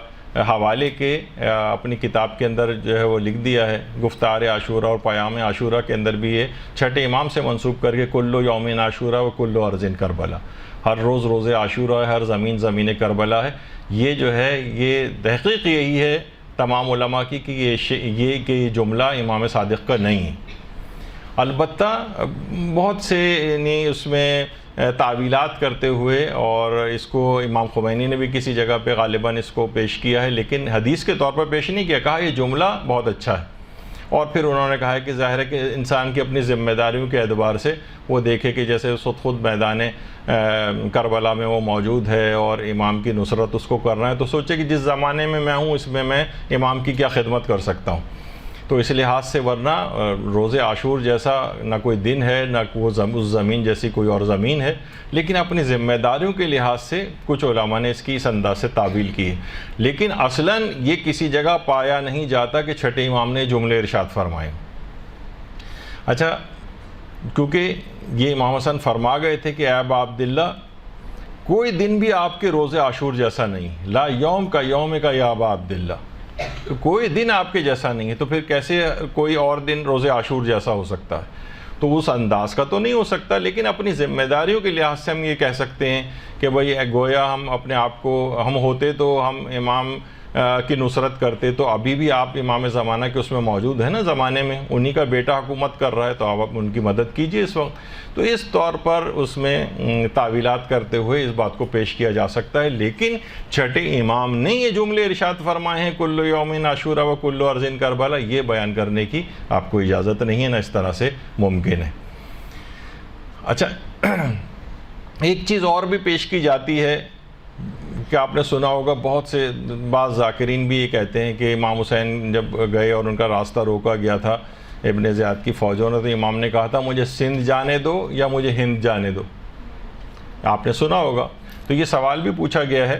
حوالے کے اپنی کتاب کے اندر جو ہے وہ لکھ دیا ہے. گفتار عاشورہ اور پیام عاشورہ کے اندر بھی یہ چھٹے امام سے منسوب کر کے کلو یوم عاشورہ و کلو ارض کربلا، ہر روز روز عاشورہ ہے، ہر زمین زمین کربلا ہے. یہ جو ہے یہ تحقیق یہی ہے تمام علماء کی کہ یہ جملہ امام صادق کا نہیں ہے. البتہ بہت سے یعنی اس میں تعویلات کرتے ہوئے، اور اس کو امام خمینی نے بھی کسی جگہ پہ غالباً اس کو پیش کیا ہے، لیکن حدیث کے طور پر پیش نہیں کیا. کہا یہ جملہ بہت اچھا ہے، اور پھر انہوں نے کہا ہے کہ ظاہر ہے کہ انسان کی اپنی ذمہ داریوں کے اعتبار سے وہ دیکھے کہ جیسے خود میدان کربلا میں وہ موجود ہے اور امام کی نصرت اس کو کرنا ہے، تو سوچے کہ جس زمانے میں ہوں اس میں امام کی کیا خدمت کر سکتا ہوں. تو اس لحاظ سے ورنہ روز عاشور جیسا نہ کوئی دن ہے، نہ اس زمین جیسی کوئی اور زمین ہے، لیکن اپنی ذمہ داریوں کے لحاظ سے کچھ علماء نے اس کی اس انداز سے تعویل کی ہے. لیکن اصلاً یہ کسی جگہ پایا نہیں جاتا کہ چھٹے امام نے جملے ارشاد فرمائے. اچھا، کیونکہ یہ امام حسن فرما گئے تھے کہ اے ابا عبداللہ، کوئی دن بھی آپ کے روز عاشور جیسا نہیں، لا یوم کا یوم کا یا ابا عبداللہ، کوئی دن آپ کے جیسا نہیں ہے، تو پھر کیسے کوئی اور دن روز عاشور جیسا ہو سکتا ہے؟ تو اس انداز کا تو نہیں ہو سکتا، لیکن اپنی ذمہ داریوں کے لحاظ سے ہم یہ کہہ سکتے ہیں کہ بھئی گویا ہم اپنے آپ کو، ہم ہوتے تو ہم امام کی نصرت کرتے، تو ابھی بھی آپ امام زمانہ کے اس میں موجود ہیں نا زمانے میں، انہی کا بیٹا حکومت کر رہا ہے، تو آپ ان کی مدد کیجئے اس وقت. تو اس طور پر اس میں تعویلات کرتے ہوئے اس بات کو پیش کیا جا سکتا ہے. لیکن چھٹے امام نے یہ جملے ارشاد فرمائے ہیں کلو یوم عاشورہ و کلو ارض کربلا، یہ بیان کرنے کی آپ کو اجازت نہیں ہے، نہ اس طرح سے ممکن ہے. اچھا، ایک چیز اور بھی پیش کی جاتی ہے کہ آپ نے سنا ہوگا، بہت سے بعض ذاکرین بھی یہ کہتے ہیں کہ امام حسین جب گئے اور ان کا راستہ روکا گیا تھا ابن زیاد کی فوجوں نے، تو امام نے کہا تھا مجھے سندھ جانے دو یا مجھے ہند جانے دو، آپ نے سنا ہوگا۔ تو یہ سوال بھی پوچھا گیا ہے،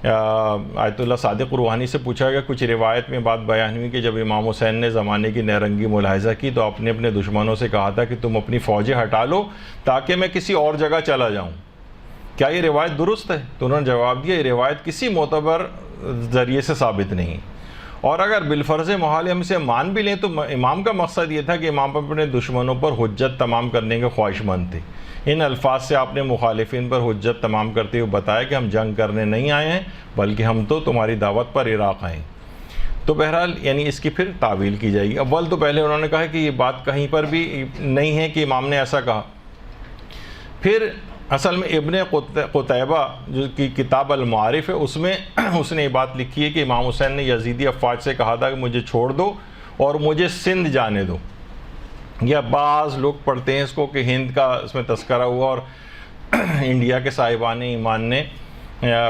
آیت اللہ صادق روحانی سے پوچھا گیا، کچھ روایت میں بات بیان ہوئی کہ جب امام حسین نے زمانے کی نیرنگی ملاحظہ کی تو آپ نے اپنے دشمنوں سے کہا تھا کہ تم اپنی فوجیں ہٹا لو تاکہ میں کسی اور جگہ چلا جاؤں، کیا یہ روایت درست ہے؟ تو انہوں نے جواب دیا یہ روایت کسی معتبر ذریعے سے ثابت نہیں، اور اگر بالفرض محال ہم اسے مان بھی لیں تو امام کا مقصد یہ تھا کہ امام اپنے دشمنوں پر حجت تمام کرنے کے خواہش مند تھے۔ ان الفاظ سے آپ نے مخالفین پر حجت تمام کرتے ہوئے بتایا کہ ہم جنگ کرنے نہیں آئے ہیں بلکہ ہم تو تمہاری دعوت پر عراق آئے ہیں۔ تو بہرحال یعنی اس کی پھر تعویل کی جائے گی۔ اول تو پہلے انہوں نے کہا کہ یہ بات کہیں پر بھی نہیں ہے کہ امام نے ایسا کہا۔ پھر اصل میں ابن قتیبہ جو کی کتاب المعارف ہے اس نے یہ بات لکھی ہے کہ امام حسین نے یزیدی افواج سے کہا تھا کہ مجھے چھوڑ دو اور مجھے سندھ جانے دو، یا بعض لوگ پڑھتے ہیں اس کو کہ ہند کا اس میں تذکرہ ہوا، اور انڈیا کے صاحبان ایمان نے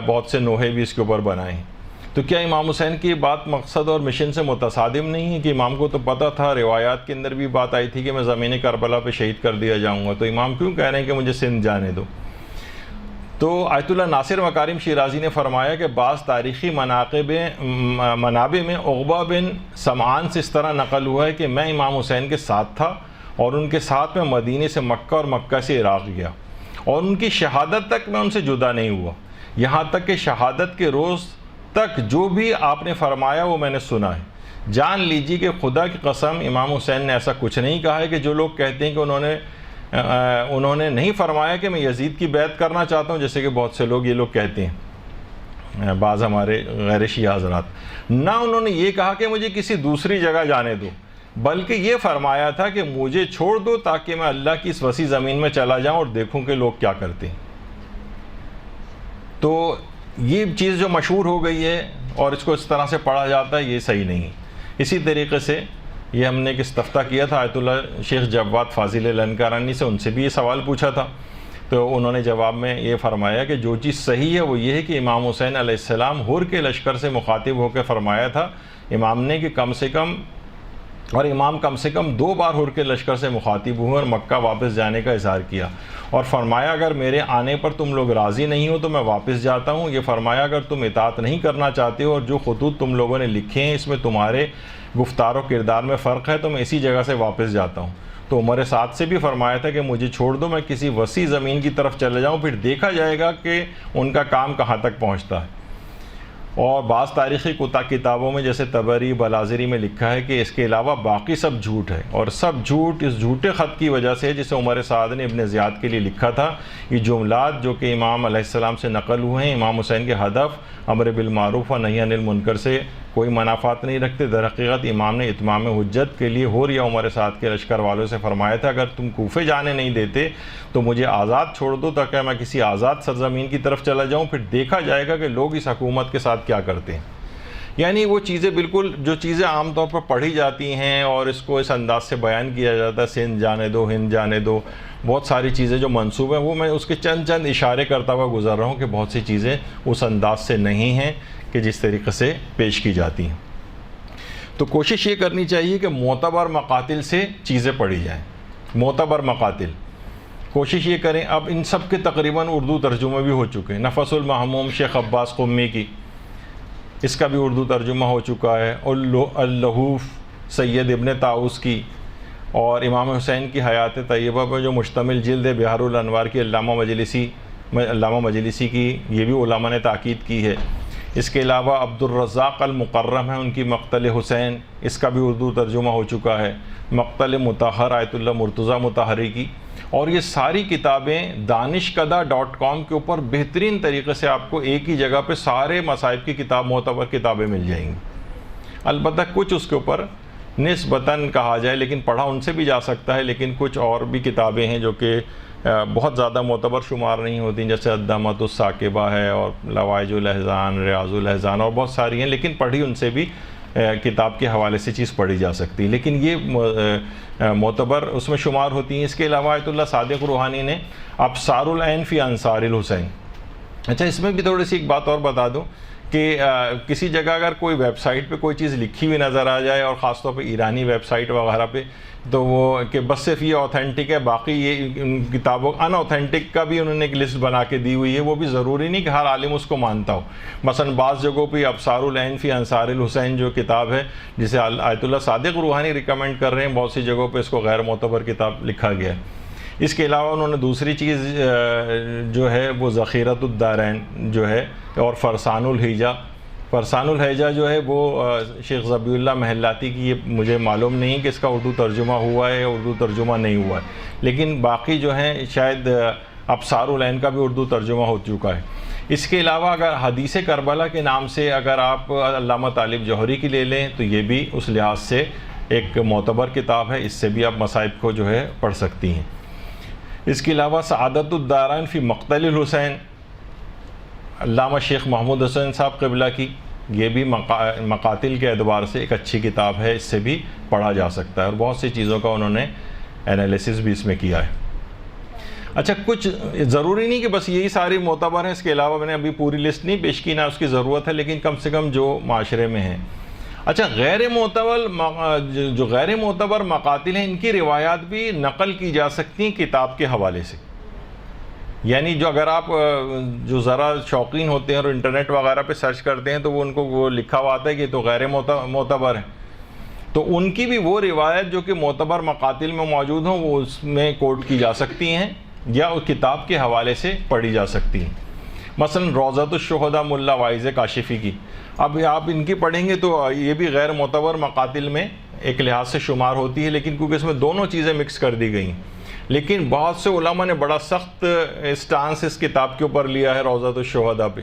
بہت سے نوحے بھی اس کے اوپر بنائے ہیں۔ تو کیا امام حسین کی بات مقصد اور مشن سے متصادم نہیں ہے کہ امام کو تو پتہ تھا، روایات کے اندر بھی بات آئی تھی کہ میں زمین کربلا پہ شہید کر دیا جاؤں گا، تو امام کیوں کہہ رہے ہیں کہ مجھے سندھ جانے دو؟ تو آیت اللہ ناصر مکارم شیرازی نے فرمایا کہ بعض تاریخی منابع میں عقبہ بن سمعان سے اس طرح نقل ہوا ہے کہ میں امام حسین کے ساتھ تھا اور ان کے ساتھ میں مدینے سے مکہ اور مکہ سے عراق گیا، اور ان کی شہادت تک میں ان سے جدا نہیں ہوا، یہاں تک کہ شہادت کے روز تک جو بھی آپ نے فرمایا وہ میں نے سنا ہے۔ جان لیجیے کہ خدا کی قسم امام حسین نے ایسا کچھ نہیں کہا ہے کہ جو لوگ کہتے ہیں کہ انہوں نے نہیں فرمایا کہ میں یزید کی بیعت کرنا چاہتا ہوں، جیسے کہ بہت سے لوگ یہ لوگ کہتے ہیں، بعض ہمارے غیر شیعہ حضرات۔ نہ انہوں نے یہ کہا کہ مجھے کسی دوسری جگہ جانے دو، بلکہ یہ فرمایا تھا کہ مجھے چھوڑ دو تاکہ میں اللہ کی اس وسیع زمین میں چلا جاؤں اور دیکھوں کہ لوگ کیا کرتے ہیں۔ تو یہ چیز جو مشہور ہو گئی ہے اور اس کو اس طرح سے پڑھا جاتا ہے، یہ صحیح نہیں۔ اسی طریقے سے یہ ہم نے ایک استفتاء کیا تھا آیت اللہ شیخ جواد فاضل لنکارانی سے، ان سے بھی یہ سوال پوچھا تھا، تو انہوں نے جواب میں یہ فرمایا کہ جو چیز صحیح ہے وہ یہ ہے کہ امام حسین علیہ السلام ہر کے لشکر سے مخاطب ہو کے فرمایا تھا امام نے کہ امام کم سے کم 2 بار ہر کے لشکر سے مخاطب ہوئے اور مکہ واپس جانے کا اظہار کیا، اور فرمایا اگر میرے آنے پر تم لوگ راضی نہیں ہو تو میں واپس جاتا ہوں۔ یہ فرمایا اگر تم اطاعت نہیں کرنا چاہتے ہو اور جو خطوط تم لوگوں نے لکھے ہیں اس میں تمہارے گفتار و کردار میں فرق ہے تو میں اسی جگہ سے واپس جاتا ہوں۔ تو عمر سعد سے بھی فرمایا تھا کہ مجھے چھوڑ دو، میں کسی وسیع زمین کی طرف چلے جاؤں، پھر دیکھا جائے گا کہ ان کا کام کہاں تک پہنچتا ہے۔ اور بعض تاریخی کتابوں میں جیسے طبری بلازری میں لکھا ہے کہ اس کے علاوہ باقی سب جھوٹ ہے، اور سب جھوٹ اس جھوٹے خط کی وجہ سے جسے عمر سعد نے ابن زیاد کے لیے لکھا تھا۔ یہ جملات جو کہ امام علیہ السلام سے نقل ہوئے ہیں، امام حسین کے ہدف امر بالمعروف و نہی عن المنکر سے کوئی منافات نہیں رکھتے۔ در حقیقت امام نے اتمام حجت کے لیے ہور یا عمر سعد کے لشکر والوں سے فرمایا تھا اگر تم کوفے جانے نہیں دیتے تو مجھے آزاد چھوڑ دو تاکہ میں کسی آزاد سرزمین کی طرف چلا جاؤں، پھر دیکھا جائے گا کہ لوگ اس حکومت کے ساتھ کیا کرتے ہیں۔ یعنی وہ چیزیں بالکل جو چیزیں عام طور پر پڑھی جاتی ہیں اور اس کو اس انداز سے بیان کیا جاتا ہے، سندھ جانے دو، ہند جانے دو، بہت ساری چیزیں جو منسوب ہیں وہ میں اس کے چند اشارے کرتا ہوا گزر رہا ہوں کہ بہت سی چیزیں اس انداز سے نہیں ہیں کہ جس طریقے سے پیش کی جاتی ہیں۔ تو کوشش یہ کرنی چاہیے کہ معتبر مقاتل سے چیزیں پڑھی جائیں، معتبر مقاتل، کوشش یہ کریں۔ اب ان سب کے تقریباً اردو ترجمے بھی ہو چکے ہیں، نفس المحموم شیخ عباس قمی کی، اس کا بھی اردو ترجمہ ہو چکا ہے، اور اللہوف سید ابن طاؤس کی، اور امام حسین کی حیات طیبہ پر جو مشتمل جلد بہار الانوار کی علامہ مجلسی کی، یہ بھی علماء نے تاکید کی ہے۔ اس کے علاوہ عبد الرزاق المقرم ہے، ان کی مقتل حسین، اس کا بھی اردو ترجمہ ہو چکا ہے۔ مقتل مطہر آیت اللہ مرتضیٰ مطہری کی، اور یہ ساری کتابیں danishkada.com کے اوپر بہترین طریقے سے آپ کو ایک ہی جگہ پہ سارے مصائب کی معتبر کتابیں مل جائیں گی۔ البتہ کچھ اس کے اوپر نسبتاً کہا جائے لیکن پڑھا ان سے بھی جا سکتا ہے، لیکن کچھ اور بھی کتابیں ہیں جو کہ بہت زیادہ معتبر شمار نہیں ہوتی، جیسے الدمۃ الثاقبہ ہے اور لوائج الاحزان، ریاض الاحزان، اور بہت ساری ہیں، لیکن پڑھی ان سے بھی کتاب کے حوالے سے چیز پڑھی جا سکتی ہے، لیکن یہ معتبر اس میں شمار ہوتی ہیں۔ اس کے علاوہ آیت اللہ صادق روحانی نے ابصار العین فی انصار الحسین، اچھا اس میں بھی تھوڑی سی ایک بات اور بتا دوں کہ کسی جگہ اگر کوئی ویب سائٹ پہ کوئی چیز لکھی ہوئی نظر آ جائے، اور خاص طور پہ ایرانی ویب سائٹ وغیرہ پہ، تو وہ کہ بس صرف یہ اوتھینٹک ہے، باقی یہ ان کتابوں ان اوتھینٹک کا بھی انہوں نے ایک لسٹ بنا کے دی ہوئی ہے. وہ بھی ضروری نہیں کہ ہر عالم اس کو مانتا ہو. مثلا بعض جگہوں پہ ابصار العین فی انصار الحسین جو کتاب ہے، جسے آیت اللہ صادق روحانی ریکمنڈ کر رہے ہیں، بہت سی جگہوں پہ اس کو غیر معتبر کتاب لکھا گیا ہے. اس کے علاوہ انہوں نے دوسری چیز جو ہے وہ ذخیرۃ الدارین جو ہے، اور فرسان الحیجہ. فرسان الحیجہ جو ہے وہ شیخ ذبیح اللہ محلاتی کی، یہ مجھے معلوم نہیں کہ اس کا اردو ترجمہ ہوا ہے یا اردو ترجمہ نہیں ہوا ہے، لیکن باقی جو ہیں شاید ابصار العین کا بھی اردو ترجمہ ہو چکا ہے. اس کے علاوہ اگر حدیث کربلا کے نام سے اگر آپ علامہ طالب جوہری کی لے لیں تو یہ بھی اس لحاظ سے ایک معتبر کتاب ہے، اس سے بھی آپ مصائب کو جو ہے پڑھ سکتی ہیں. اس کے علاوہ سعادت الدارین فی مقتل الحسین، علامہ شیخ محمود حسین صاحب قبلہ کی، یہ بھی مقاتل کے اعتبار سے ایک اچھی کتاب ہے، اس سے بھی پڑھا جا سکتا ہے، اور بہت سی چیزوں کا انہوں نے انالیسس بھی اس میں کیا ہے. اچھا، کچھ ضروری نہیں کہ بس یہی ساری معتبر ہیں، اس کے علاوہ میں نے ابھی پوری لسٹ نہیں پیش کی، نہ اس کی ضرورت ہے، لیکن کم سے کم جو معاشرے میں ہیں. اچھا، جو غیر معتبر مقاتل ہیں، ان کی روایات بھی نقل کی جا سکتی ہیں کتاب کے حوالے سے. یعنی جو اگر آپ جو ذرا شوقین ہوتے ہیں اور انٹرنیٹ وغیرہ پہ سرچ کرتے ہیں تو وہ ان کو وہ لکھا ہوا آتا ہے کہ تو غیر معتبر ہے، تو ان کی بھی وہ روایت جو کہ معتبر مقاتل میں موجود ہوں وہ اس میں کوٹ کی جا سکتی ہیں یا اس کتاب کے حوالے سے پڑھی جا سکتی ہیں. مثلا روضۃ الشہداء ملا واعظ کاشفی کی، اب آپ ان کی پڑھیں گے تو یہ بھی غیر معتبر مقاتل میں ایک لحاظ سے شمار ہوتی ہے، لیکن کیونکہ اس میں دونوں چیزیں مکس کر دی گئی ہیں. لیکن بہت سے علماء نے بڑا سخت اسٹانس اس کتاب کے اوپر لیا ہے روضۃ الشہداء پہ.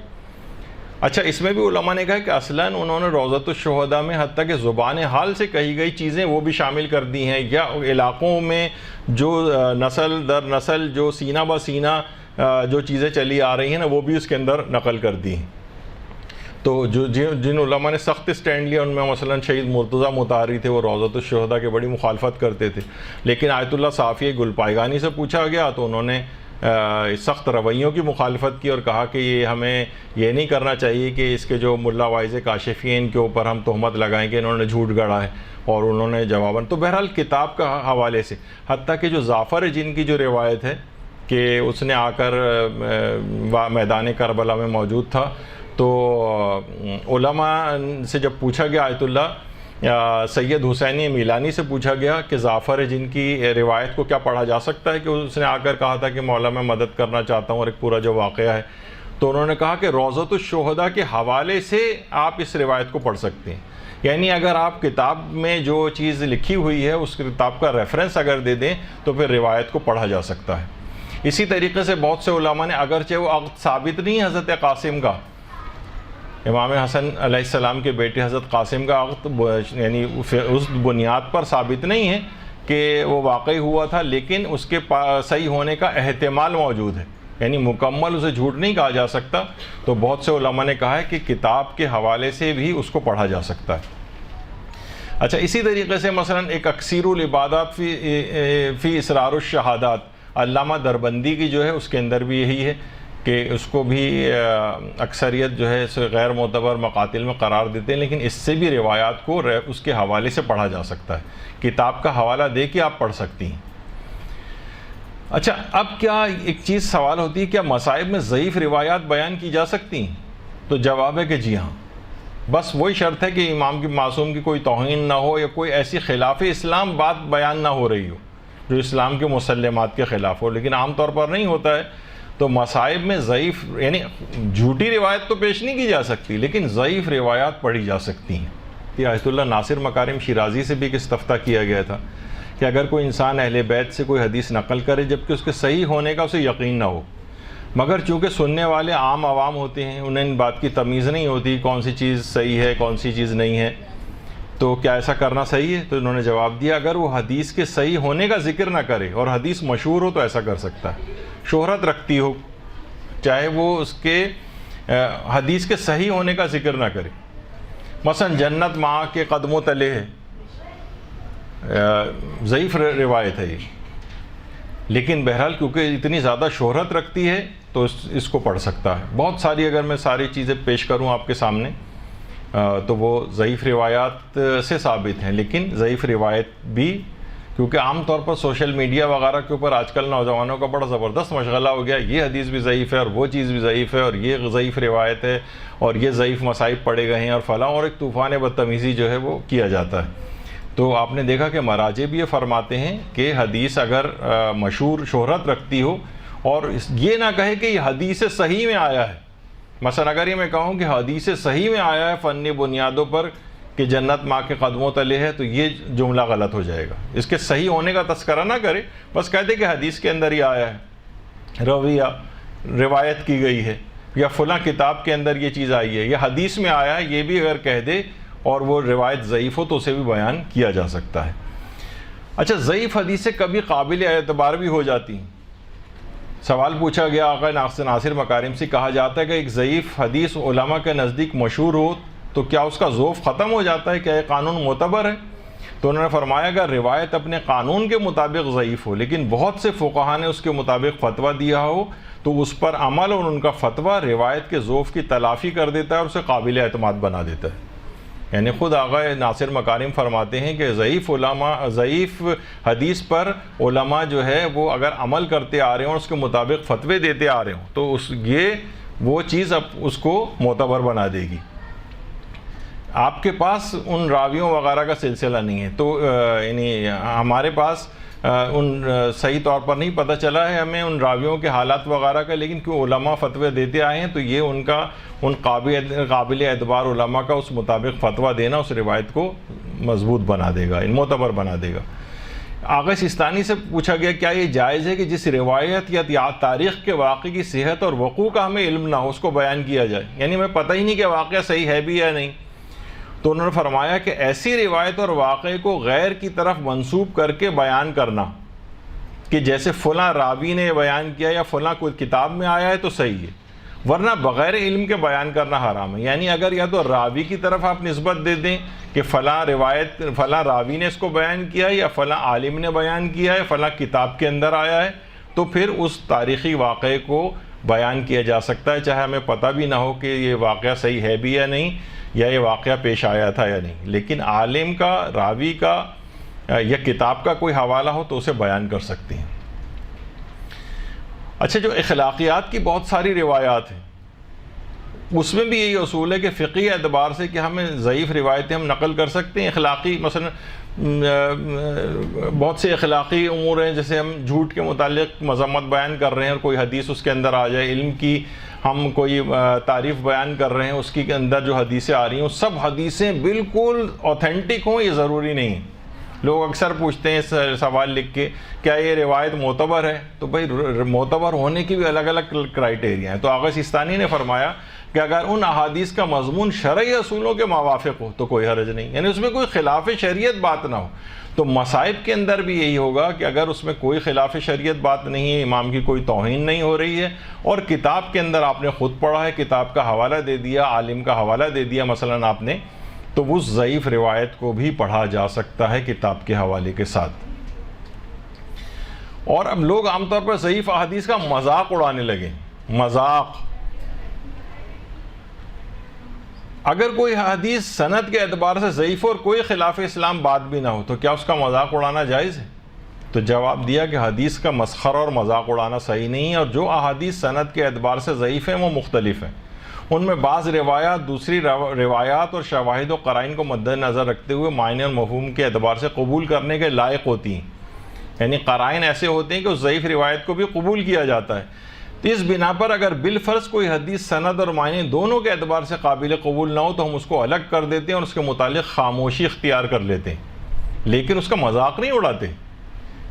اچھا، اس میں بھی علماء نے کہا کہ اصلاً انہوں نے روضۃ الشہداء میں حتیٰ کہ زبان حال سے کہی گئی چیزیں وہ بھی شامل کر دی ہیں، یا علاقوں میں جو نسل در نسل جو سینہ بہ سینہ جو چیزیں چلی آ رہی ہیں نا، وہ بھی اس کے اندر نقل کر دی ہیں. تو جن علماء نے سخت سٹینڈ لیا ان میں مثلا شہید مرتضیٰ مطہری تھے، وہ روضۃ الشہداء کے بڑی مخالفت کرتے تھے، لیکن آیت اللہ صافی گلپائگانی سے پوچھا گیا تو انہوں نے سخت رویوں کی مخالفت کی اور کہا کہ یہ ہمیں یہ نہیں کرنا چاہیے کہ اس کے جو ملا واعظ کاشفی ہیں ان کے اوپر ہم تہمت لگائیں کہ انہوں نے جھوٹ گڑھا ہے، اور انہوں نے جواباً تو بہرحال کتاب کا حوالے سے، حتیٰ کہ جو جعفر جن کی جو روایت ہے کہ اس نے آ کر میدان کربلا میں موجود تھا، تو علماء سے جب پوچھا گیا، آیت اللہ سید حسینی میلانی سے پوچھا گیا کہ جعفر جن کی روایت کو کیا پڑھا جا سکتا ہے، کہ اس نے آ کر کہا تھا کہ مولا میں مدد کرنا چاہتا ہوں اور ایک پورا جو واقعہ ہے، تو انہوں نے کہا کہ روضۃ الشہداء کے حوالے سے آپ اس روایت کو پڑھ سکتے ہیں. یعنی اگر آپ کتاب میں جو چیز لکھی ہوئی ہے اس کتاب کا ریفرنس اگر دے دیں تو پھر روایت کو پڑھا جا سکتا ہے. اسی طریقے سے بہت سے علماء نے، اگرچہ وہ عقد ثابت نہیں ہے حضرت قاسم کا، امام حسن علیہ السلام کے بیٹے حضرت قاسم کا عقد یعنی اس بنیاد پر ثابت نہیں ہے کہ وہ واقعی ہوا تھا، لیکن اس کے صحیح ہونے کا احتمال موجود ہے، یعنی مکمل اسے جھوٹ نہیں کہا جا سکتا. تو بہت سے علماء نے کہا ہے کہ کتاب کے حوالے سے بھی اس کو پڑھا جا سکتا ہے. اچھا، اسی طریقے سے مثلا ایک اکثیر العبادات فی اسرار الشہادات، علامہ دربندی کی جو ہے اس کے اندر بھی یہی ہے کہ اس کو بھی اکثریت جو ہے اسے غیر معتبر مقاتل میں قرار دیتے ہیں، لیکن اس سے بھی روایات کو اس کے حوالے سے پڑھا جا سکتا ہے، کتاب کا حوالہ دے کے آپ پڑھ سکتی ہیں. اچھا، اب کیا ایک چیز سوال ہوتی ہے، کیا مصائب میں ضعیف روایات بیان کی جا سکتی ہیں؟ تو جواب ہے کہ جی ہاں، بس وہی شرط ہے کہ امام کی معصوم کی کوئی توہین نہ ہو یا کوئی ایسی خلاف اسلام بات بیان نہ ہو رہی ہو جو اسلام کے مسلمات کے خلاف ہو، لیکن عام طور پر نہیں ہوتا ہے. تو مصائب میں ضعیف یعنی جھوٹی روایت تو پیش نہیں کی جا سکتی، لیکن ضعیف روایات پڑھی جا سکتی ہیں. یہ آیت اللہ ناصر مکارم شیرازی سے بھی ایک استفتاء کیا گیا تھا کہ اگر کوئی انسان اہل بیت سے کوئی حدیث نقل کرے جبکہ اس کے صحیح ہونے کا اسے یقین نہ ہو، مگر چونکہ سننے والے عام عوام ہوتے ہیں، انہیں ان بات کی تمیز نہیں ہوتی کون سی چیز صحیح ہے کون سی چیز نہیں ہے، تو کیا ایسا کرنا صحیح ہے؟ تو انہوں نے جواب دیا، اگر وہ حدیث کے صحیح ہونے کا ذکر نہ کرے اور حدیث مشہور ہو تو ایسا کر سکتا ہے، شہرت رکھتی ہو، چاہے وہ اس کے حدیث کے صحیح ہونے کا ذکر نہ کرے. مثلا جنت ماں کے قدموں تلے ہے، ضعیف روایت ہے یہ، لیکن بہرحال کیونکہ اتنی زیادہ شہرت رکھتی ہے تو اس کو پڑھ سکتا ہے. بہت ساری اگر میں ساری چیزیں پیش کروں آپ کے سامنے تو وہ ضعیف روایات سے ثابت ہیں. لیکن ضعیف روایت بھی کیونکہ عام طور پر سوشل میڈیا وغیرہ کے اوپر آج کل نوجوانوں کا بڑا زبردست مشغلہ ہو گیا, یہ حدیث بھی ضعیف ہے اور وہ چیز بھی ضعیف ہے اور یہ ضعیف روایت ہے اور یہ ضعیف مصائب پڑے گئے ہیں اور فلاں, اور ایک طوفان بدتمیزی جو ہے وہ کیا جاتا ہے. تو آپ نے دیکھا کہ مراجع بھی یہ فرماتے ہیں کہ حدیث اگر مشہور شہرت رکھتی ہو اور یہ نہ کہے کہ یہ حدیث صحیح میں آیا ہے, مثلا اگر یہ میں کہوں کہ حدیث صحیح میں آیا ہے فنی بنیادوں پر کہ جنت ماں کے قدموں تلے ہے, تو یہ جملہ غلط ہو جائے گا. اس کے صحیح ہونے کا تذکرہ نہ کرے, بس کہہ دے کہ حدیث کے اندر ہی آیا ہے, رویہ روایت کی گئی ہے, یا فلاں کتاب کے اندر یہ چیز آئی ہے, یا حدیث میں آیا ہے, یہ بھی اگر کہہ دے اور وہ روایت ضعیف ہو تو اسے بھی بیان کیا جا سکتا ہے. اچھا, ضعیف حدیثیں کبھی قابل اعتبار بھی ہو جاتی ہیں. سوال پوچھا گیا آقا ناصر مکارم سے, کہا جاتا ہے کہ ایک ضعیف حدیث علماء کے نزدیک مشہور ہو تو کیا اس کا ذوف ختم ہو جاتا ہے, کیا یہ قانون معتبر ہے؟ تو انہوں نے فرمایا کہ روایت اپنے قانون کے مطابق ضعیف ہو لیکن بہت سے فقہا نے اس کے مطابق فتویٰ دیا ہو تو اس پر عمل اور ان کا فتویٰ روایت کے ذوف کی تلافی کر دیتا ہے اور اسے قابل اعتماد بنا دیتا ہے. یعنی خود آقا ناصر مکارم فرماتے ہیں کہ ضعیف حدیث پر علماء جو ہے وہ اگر عمل کرتے آ رہے ہوں اور اس کے مطابق فتوے دیتے آ رہے ہوں تو وہ چیز اب اس کو معتبر بنا دے گی. آپ کے پاس ان راویوں وغیرہ کا سلسلہ نہیں ہے تو یعنی ہمارے پاس ان صحیح طور پر نہیں پتہ چلا ہے ہمیں ان راویوں کے حالات وغیرہ کا, لیکن کیوں علماء فتوے دیتے آئے ہیں تو یہ ان قابل اعتبار علماء کا اس مطابق فتویٰ دینا اس روایت کو مضبوط بنا دے گا, معتبر بنا دے گا. آغا سستانی سے پوچھا گیا کیا یہ جائز ہے کہ جس روایت یا تاریخ کے واقعے کی صحت اور وقوع کا ہمیں علم نہ ہو اس کو بیان کیا جائے, یعنی ہمیں پتہ ہی نہیں کہ واقعہ صحیح ہے بھی یا نہیں. تو انہوں نے فرمایا کہ ایسی روایت اور واقعے کو غیر کی طرف منسوب کر کے بیان کرنا کہ جیسے فلاں راوی نے بیان کیا یا فلاں کوئی کتاب میں آیا ہے تو صحیح ہے, ورنہ بغیر علم کے بیان کرنا حرام ہے. یعنی اگر یا تو راوی کی طرف آپ نسبت دے دیں کہ فلاں راوی نے اس کو بیان کیا یا فلاں عالم نے بیان کیا ہے, فلاں کتاب کے اندر آیا ہے, تو پھر اس تاریخی واقعے کو بیان کیا جا سکتا ہے چاہے ہمیں پتہ بھی نہ ہو کہ یہ واقعہ صحیح ہے بھی یا نہیں یا یہ واقعہ پیش آیا تھا یا نہیں. لیکن عالم کا, راوی کا یا کتاب کا کوئی حوالہ ہو تو اسے بیان کر سکتے ہیں. اچھا, جو اخلاقیات کی بہت ساری روایات ہیں اس میں بھی یہی اصول ہے کہ فقہی اعتبار سے کہ ہمیں ضعیف روایتیں ہم نقل کر سکتے ہیں. اخلاقی مثلا بہت سے اخلاقی امور ہیں, جیسے ہم جھوٹ کے متعلق مذمت بیان کر رہے ہیں اور کوئی حدیث اس کے اندر آ جائے, علم کی ہم کوئی تعریف بیان کر رہے ہیں اس کے اندر جو حدیثیں آ رہی ہیں سب حدیثیں بالکل اوتھینٹک ہوں, یہ ضروری نہیں. لوگ اکثر پوچھتے ہیں سوال لکھ کے کیا یہ روایت معتبر ہے, تو بھائی معتبر ہونے کی بھی الگ الگ کرائٹیریا ہیں. تو آغا سستانی نے فرمایا کہ اگر ان احادیث کا مضمون شرعی اصولوں کے موافق ہو تو کوئی حرج نہیں, یعنی اس میں کوئی خلاف شریعت بات نہ ہو. تو مصائب کے اندر بھی یہی ہوگا کہ اگر اس میں کوئی خلاف شریعت بات نہیں ہے, امام کی کوئی توہین نہیں ہو رہی ہے اور کتاب کے اندر آپ نے خود پڑھا ہے, کتاب کا حوالہ دے دیا, عالم کا حوالہ دے دیا مثلا آپ نے, تو اس ضعیف روایت کو بھی پڑھا جا سکتا ہے کتاب کے حوالے کے ساتھ. اور اب لوگ عام طور پر ضعیف احادیث کا مذاق اڑانے لگے. مذاق, اگر کوئی حدیث سند کے اعتبار سے ضعیف اور کوئی خلاف اسلام بات بھی نہ ہو تو کیا اس کا مذاق اڑانا جائز ہے؟ تو جواب دیا کہ حدیث کا مسخرہ اور مذاق اڑانا صحیح نہیں ہے, اور جو احادیث سند کے اعتبار سے ضعیف ہیں وہ مختلف ہیں. ان میں بعض روایات دوسری روایات اور شواہد و قرائن کو مد نظر رکھتے ہوئے معنی اور مفہوم کے اعتبار سے قبول کرنے کے لائق ہوتی ہیں. یعنی قرائن ایسے ہوتے ہیں کہ اس ضعیف روایت کو بھی قبول کیا جاتا ہے. تو اس بنا پر اگر بالفرض کوئی حدیث سند اور معنی دونوں کے اعتبار سے قابل قبول نہ ہو تو ہم اس کو الگ کر دیتے ہیں اور اس کے متعلق خاموشی اختیار کر لیتے ہیں, لیکن اس کا مذاق نہیں اڑاتے.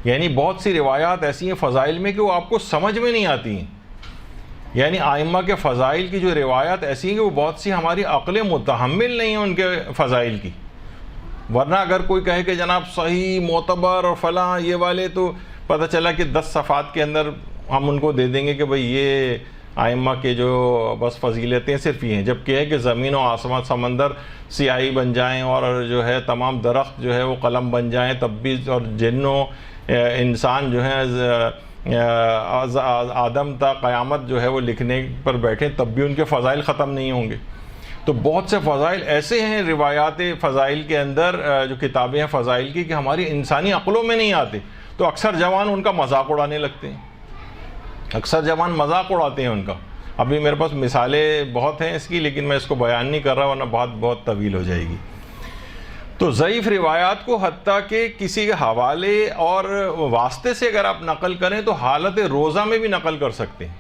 یعنی بہت سی روایات ایسی ہیں فضائل میں کہ وہ آپ کو سمجھ میں نہیں آتی ہیں. یعنی ائمہ کے فضائل کی جو روایات ایسی ہیں کہ وہ بہت سی ہماری عقل متحمل نہیں ہیں ان کے فضائل کی. ورنہ اگر کوئی کہے کہ جناب صحیح معتبر اور فلاں یہ والے, تو پتہ چلا کہ 10 صفحات کے اندر ہم ان کو دے دیں گے کہ بھئی یہ ائمہ کے جو بس فضیلتیں صرف یہ ہیں, جبکہ ہے کہ زمین و آسمان سمندر سیاہی بن جائیں اور جو ہے تمام درخت جو ہے وہ قلم بن جائیں تب بھی, اور جن و انسان جو ہیں آدم تا قیامت جو ہے وہ لکھنے پر بیٹھے تب بھی ان کے فضائل ختم نہیں ہوں گے. تو بہت سے فضائل ایسے ہیں روایات فضائل کے اندر، جو کتابیں ہیں فضائل کی، کہ ہماری انسانی عقلوں میں نہیں آتے. تو اکثر جوان ان کا مذاق اڑانے لگتے ہیں، اکثر جوان مذاق اڑاتے ہیں ان کا. ابھی میرے پاس مثالیں بہت ہیں اس کی، لیکن میں اس کو بیان نہیں کر رہا ورنہ بات بہت طویل ہو جائے گی. تو ضعیف روایات کو حتیٰ کہ کسی کے حوالے اور واسطے سے اگر آپ نقل کریں تو حالت روزہ میں بھی نقل کر سکتے ہیں.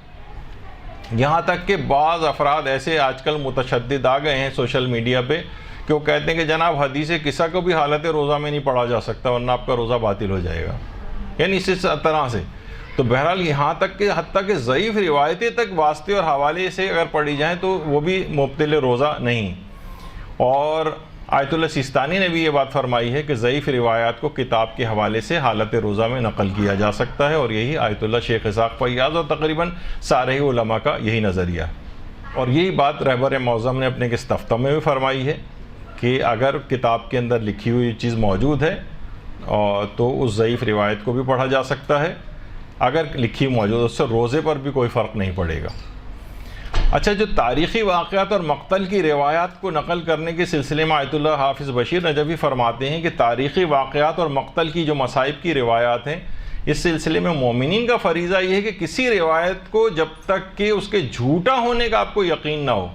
یہاں تک کہ بعض افراد ایسے آج کل متشدد آ گئے ہیں سوشل میڈیا پہ کہ وہ کہتے ہیں کہ جناب حدیث قصہ کو بھی حالت روزہ میں نہیں پڑھا جا سکتا ورنہ آپ کا روزہ باطل ہو جائے گا، یعنی اسی طرح سے. تو بہرحال یہاں تک کہ حتیٰ کہ ضعیف روایتیں تک واسطے اور حوالے سے اگر پڑھی جائیں تو وہ بھی مبطل روزہ نہیں. اور آیت اللہ سیستانی نے بھی یہ بات فرمائی ہے کہ ضعیف روایات کو کتاب کے حوالے سے حالت روزہ میں نقل کیا جا سکتا ہے، اور یہی آیت اللہ شیخ اسحاق فیاض اور تقریباً سارے علماء کا یہی نظریہ ہے. اور یہی بات رہبر معظم نے اپنے استفتاء میں بھی فرمائی ہے کہ اگر کتاب کے اندر لکھی ہوئی چیز موجود ہے تو اس ضعیف روایت کو بھی پڑھا جا سکتا ہے، اگر لکھی موجود ہے اس سے روزے پر بھی کوئی فرق نہیں پڑے گا. اچھا، جو تاریخی واقعات اور مقتل کی روایات کو نقل کرنے کے سلسلے میں آیت اللہ حافظ بشیر نجفی فرماتے ہیں کہ تاریخی واقعات اور مقتل کی جو مصائب کی روایات ہیں، اس سلسلے میں مومنین کا فریضہ یہ ہے کہ کسی روایت کو جب تک کہ اس کے جھوٹا ہونے کا آپ کو یقین نہ ہو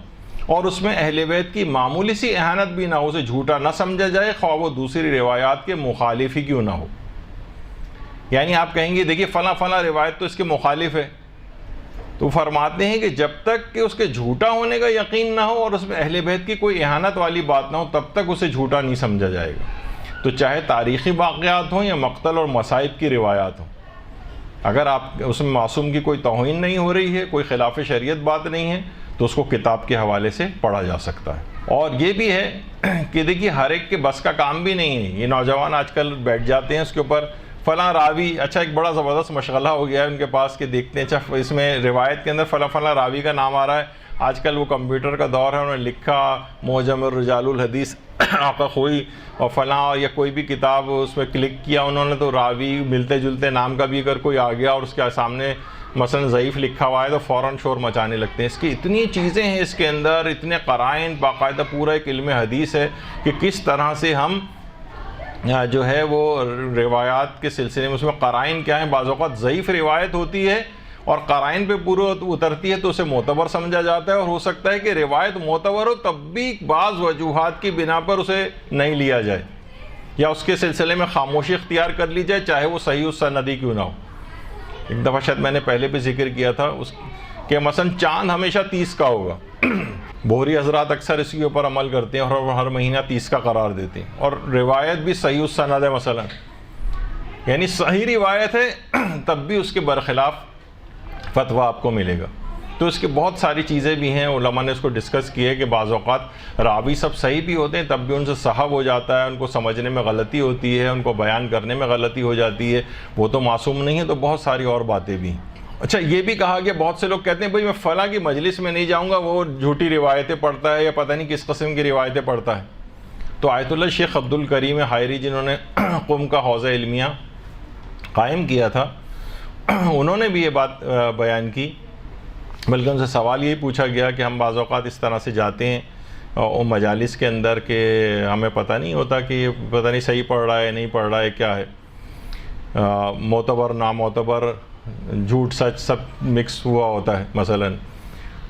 اور اس میں اہل بیت کی معمولی سی اہانت بھی نہ ہو، اسے جھوٹا نہ سمجھا جائے، خواہ وہ دوسری روایات کے مخالف ہی کیوں نہ ہو. یعنی آپ کہیں گے دیکھیے فلاں فلاں روایت تو اس کے مخالف ہے، تو فرماتے ہیں کہ جب تک کہ اس کے جھوٹا ہونے کا یقین نہ ہو اور اس میں اہل بیت کی کوئی اہانت والی بات نہ ہو تب تک اسے جھوٹا نہیں سمجھا جائے گا. تو چاہے تاریخی واقعات ہوں یا مقتل اور مصائب کی روایات ہوں، اگر آپ اس میں معصوم کی کوئی توہین نہیں ہو رہی ہے، کوئی خلاف شریعت بات نہیں ہے، تو اس کو کتاب کے حوالے سے پڑھا جا سکتا ہے. اور یہ بھی ہے کہ دیکھیے ہر ایک کے بس کا کام بھی نہیں ہے. یہ نوجوان آج کل بیٹھ جاتے ہیں اس کے اوپر فلاں راوی، اچھا ایک بڑا زبردست مشغلہ ہو گیا ہے ان کے پاس کہ دیکھتے ہیں اچھا اس میں روایت کے اندر فلاں فلاں راوی کا نام آ رہا ہے. آج کل وہ کمپیوٹر کا دور ہے، انہوں نے لکھا معجم الرجال الحدیث آقا خوئی اور فلاں یا کوئی بھی کتاب اس میں کلک کیا انہوں نے تو راوی ملتے جلتے نام کا بھی اگر کوئی آ گیا اور اس کے سامنے مثلا ضعیف لکھا ہوا ہے تو فوراً شور مچانے لگتے ہیں. اس کی اتنی چیزیں ہیں اس کے اندر، اتنے قرائن، باقاعدہ پورا ایک علم حدیث ہے کہ کس طرح سے ہم جو ہے وہ روایات کے سلسلے میں اس میں قرائن کیا ہیں. بعض اوقات ضعیف روایت ہوتی ہے اور قرائن پہ پورا اترتی ہے تو اسے معتبر سمجھا جاتا ہے، اور ہو سکتا ہے کہ روایت معتبر ہو تب بھی بعض وجوہات کی بنا پر اسے نہیں لیا جائے یا اس کے سلسلے میں خاموشی اختیار کر لی جائے، چاہے وہ صحیح السندی کیوں نہ ہو. ایک دفعہ شاید میں نے پہلے بھی ذکر کیا تھا کہ مثلا چاند ہمیشہ 30 کا ہوگا. بوہری حضرات اکثر اس کے اوپر عمل کرتے ہیں اور ہر مہینہ 30 کا قرار دیتے ہیں، اور روایت بھی صحیح السند ہے مثلا، یعنی صحیح روایت ہے تب بھی اس کے برخلاف فتویٰ آپ کو ملے گا. تو اس کی بہت ساری چیزیں بھی ہیں، علماء نے اس کو ڈسکس کی ہے کہ بعض اوقات راوی سب صحیح بھی ہوتے ہیں تب بھی ان سے سہو ہو جاتا ہے، ان کو سمجھنے میں غلطی ہوتی ہے، ان کو بیان کرنے میں غلطی ہو جاتی ہے، وہ تو معصوم نہیں ہے. تو بہت ساری اور باتیں بھی ہیں. اچھا، یہ بھی کہا کہ بہت سے لوگ کہتے ہیں بھئی میں فلاں کی مجلس میں نہیں جاؤں گا، وہ جھوٹی روایتیں پڑھتا ہے یا پتہ نہیں کس قسم کی روایتیں پڑھتا ہے. تو آیت اللہ شیخ عبد الکریم حائری جنہوں نے قم کا حوضہ علمیہ قائم کیا تھا، انہوں نے بھی یہ بات بیان کی، بلکہ ان سے سوال یہی پوچھا گیا کہ ہم بعض اوقات اس طرح سے جاتے ہیں اور مجالس کے اندر کہ ہمیں پتہ نہیں ہوتا کہ یہ پتہ نہیں صحیح پڑھ رہا ہے نہیں پڑھ رہا ہے، کیا ہے معتبر نامعتبر جھوٹ سچ سب مکس ہوا ہوتا ہے مثلا،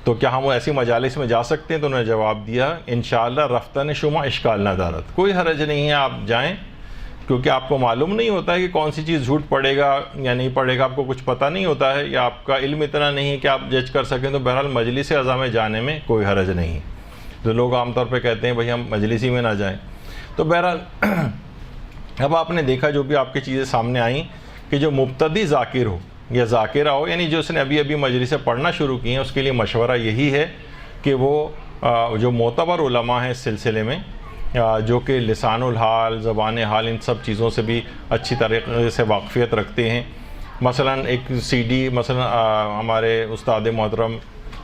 تو کیا ہم ایسی مجالس میں جا سکتے ہیں؟ تو انہوں نے جواب دیا انشاءاللہ رفتن شما اشکال نہ دارت، کوئی حرج نہیں ہے آپ جائیں، کیونکہ آپ کو معلوم نہیں ہوتا ہے کہ کون سی چیز جھوٹ پڑے گا یا نہیں پڑے گا، آپ کو کچھ پتہ نہیں ہوتا ہے یا آپ کا علم اتنا نہیں ہے کہ آپ جج کر سکیں. تو بہرحال مجلس اعضاء میں جانے میں کوئی حرج نہیں ہے. جو لوگ عام طور پہ کہتے ہیں بھئی ہم مجلس ہی میں نہ جائیں. تو بہرحال اب آپ نے دیکھا جو بھی آپ کی چیزیں سامنے آئیں کہ جو مبتدی ذاکر ہو یا ذاکرہ ہو، یعنی جو اس نے ابھی مجلسیں پڑھنا شروع کی ہیں، اس کے لیے مشورہ یہی ہے کہ وہ جو معتبر علماء ہیں اس سلسلے میں، جو کہ لسان الحال، زبان حال، ان سب چیزوں سے بھی اچھی طریقے سے واقفیت رکھتے ہیں. مثلا ایک سی ڈی مثلا ہمارے استاد محترم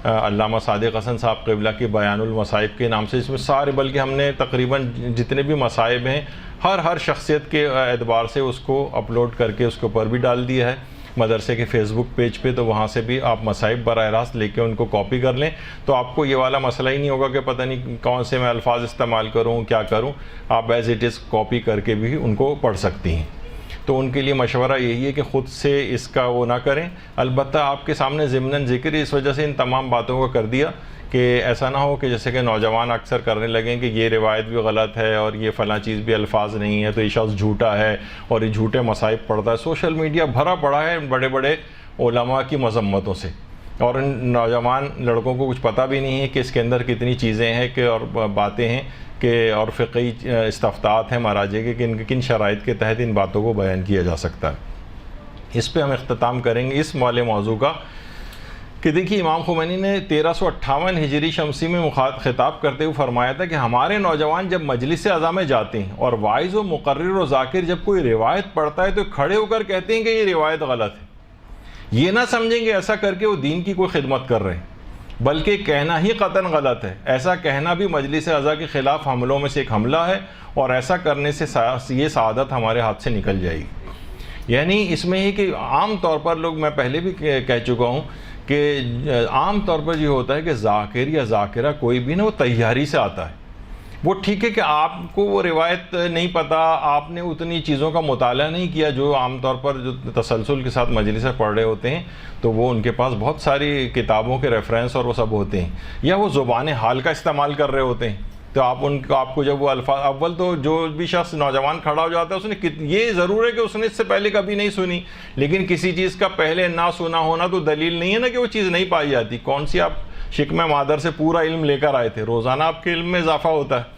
علامہ صادق حسن صاحب قبلہ کی بیان المصائب کے نام سے، اس میں سارے بلکہ ہم نے تقریباً جتنے بھی مصائب ہیں ہر شخصیت کے اعتبار سے اس کو اپلوڈ کر کے اس کے اوپر بھی ڈال دیا ہے. مدرسے کے فیس بک پیج پہ، تو وہاں سے بھی آپ مصائب براہ راست لے کے ان کو کاپی کر لیں، تو آپ کو یہ والا مسئلہ ہی نہیں ہوگا کہ پتہ نہیں کون سے میں الفاظ استعمال کروں، کیا کروں. آپ ایز اٹ از کاپی کر کے بھی ان کو پڑھ سکتی ہیں. تو ان کے لیے مشورہ یہی ہے کہ خود سے اس کا وہ نہ کریں. البتہ آپ کے سامنے ضمناً ذکر اس وجہ سے ان تمام باتوں کو کر دیا کہ ایسا نہ ہو کہ جیسے کہ نوجوان اکثر کرنے لگیں کہ یہ روایت بھی غلط ہے اور یہ فلاں چیز بھی الفاظ نہیں ہے تو یہ شخص جھوٹا ہے اور یہ جھوٹے مصائب پڑھتا ہے. سوشل میڈیا بھرا پڑا ہے بڑے بڑے علماء کی مذمتوں سے، اور ان نوجوان لڑکوں کو کچھ پتہ بھی نہیں ہے کہ اس کے اندر کتنی چیزیں ہیں کہ اور باتیں ہیں کہ اور فقہی استفتاءات ہیں مراجع کے کہ کن شرائط کے تحت ان باتوں کو بیان کیا جا سکتا ہے. اس پہ ہم اختتام کریں گے اس والے موضوع کا کہ دیکھیے امام خمینی نے 1358 ہجری شمسی میں خطاب کرتے ہوئے فرمایا تھا کہ ہمارے نوجوان جب مجلس اعضاء میں جاتے ہیں اور واعظ و مقرر و ذاکر جب کوئی روایت پڑھتا ہے تو کھڑے ہو کر کہتے ہیں کہ یہ روایت غلط ہے. یہ نہ سمجھیں گے ایسا کر کے وہ دین کی کوئی خدمت کر رہے ہیں، بلکہ کہنا ہی قطعاً غلط ہے. ایسا کہنا بھی مجلس اعضاء کے خلاف حملوں میں سے ایک حملہ ہے، اور ایسا کرنے سے یہ سعادت ہمارے ہاتھ سے نکل جائے گی. یعنی اس میں ہی کہ عام طور پر لوگ، میں پہلے بھی کہہ چکا ہوں کہ عام طور پر یہ ہوتا ہے کہ ذاکر یا ذاکرہ کوئی بھی نہ وہ تیاری سے آتا ہے. وہ ٹھیک ہے کہ آپ کو وہ روایت نہیں پتہ، آپ نے اتنی چیزوں کا مطالعہ نہیں کیا جو عام طور پر جو تسلسل کے ساتھ مجلس پڑھ رہے ہوتے ہیں، تو وہ ان کے پاس بہت ساری کتابوں کے ریفرنس اور وہ سب ہوتے ہیں، یا وہ زبان حال کا استعمال کر رہے ہوتے ہیں. تو آپ کو جب وہ الفاظ، اول تو جو بھی شخص نوجوان کھڑا ہو جاتا ہے اس نے یہ ضرور ہے کہ اس نے اس سے پہلے کبھی نہیں سنی، لیکن کسی چیز کا پہلے نہ سنا ہونا تو دلیل نہیں ہے نا کہ وہ چیز نہیں پائی جاتی. کون سی آپ شکم مادر سے پورا علم لے کر آئے تھے؟ روزانہ آپ کے علم میں اضافہ ہوتا ہے.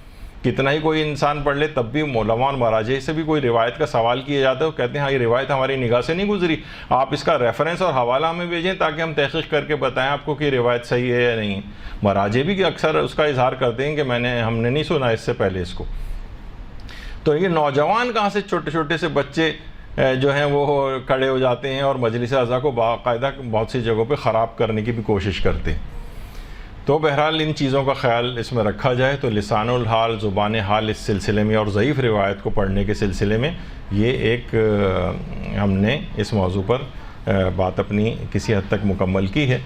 کتنا ہی کوئی انسان پڑھ لے تب بھی علماء اور مراجع سے بھی کوئی روایت کا سوال کیا جاتا ہے، وہ کہتے ہیں ہاں یہ روایت ہماری نگاہ سے نہیں گزری، آپ اس کا ریفرنس اور حوالہ ہمیں بھیجیں تاکہ ہم تحقیق کر کے بتائیں آپ کو کہ روایت صحیح ہے یا نہیں. مراجع بھی اکثر اس کا اظہار کرتے ہیں کہ ہم نے نہیں سنا اس سے پہلے اس کو. تو یہ نوجوان کہاں سے چھوٹے چھوٹے سے بچے جو ہیں وہ کھڑے ہو جاتے ہیں اور مجلس اعضاء کو باقاعدہ بہت سی جگہوں پہ خراب کرنے کی بھی کوشش کرتے ہیں. تو بہرحال ان چیزوں کا خیال اس میں رکھا جائے تو لسان الحال، زبان حال اس سلسلے میں اور ضعیف روایت کو پڑھنے کے سلسلے میں یہ ایک ہم نے اس موضوع پر بات اپنی کسی حد تک مکمل کی ہے.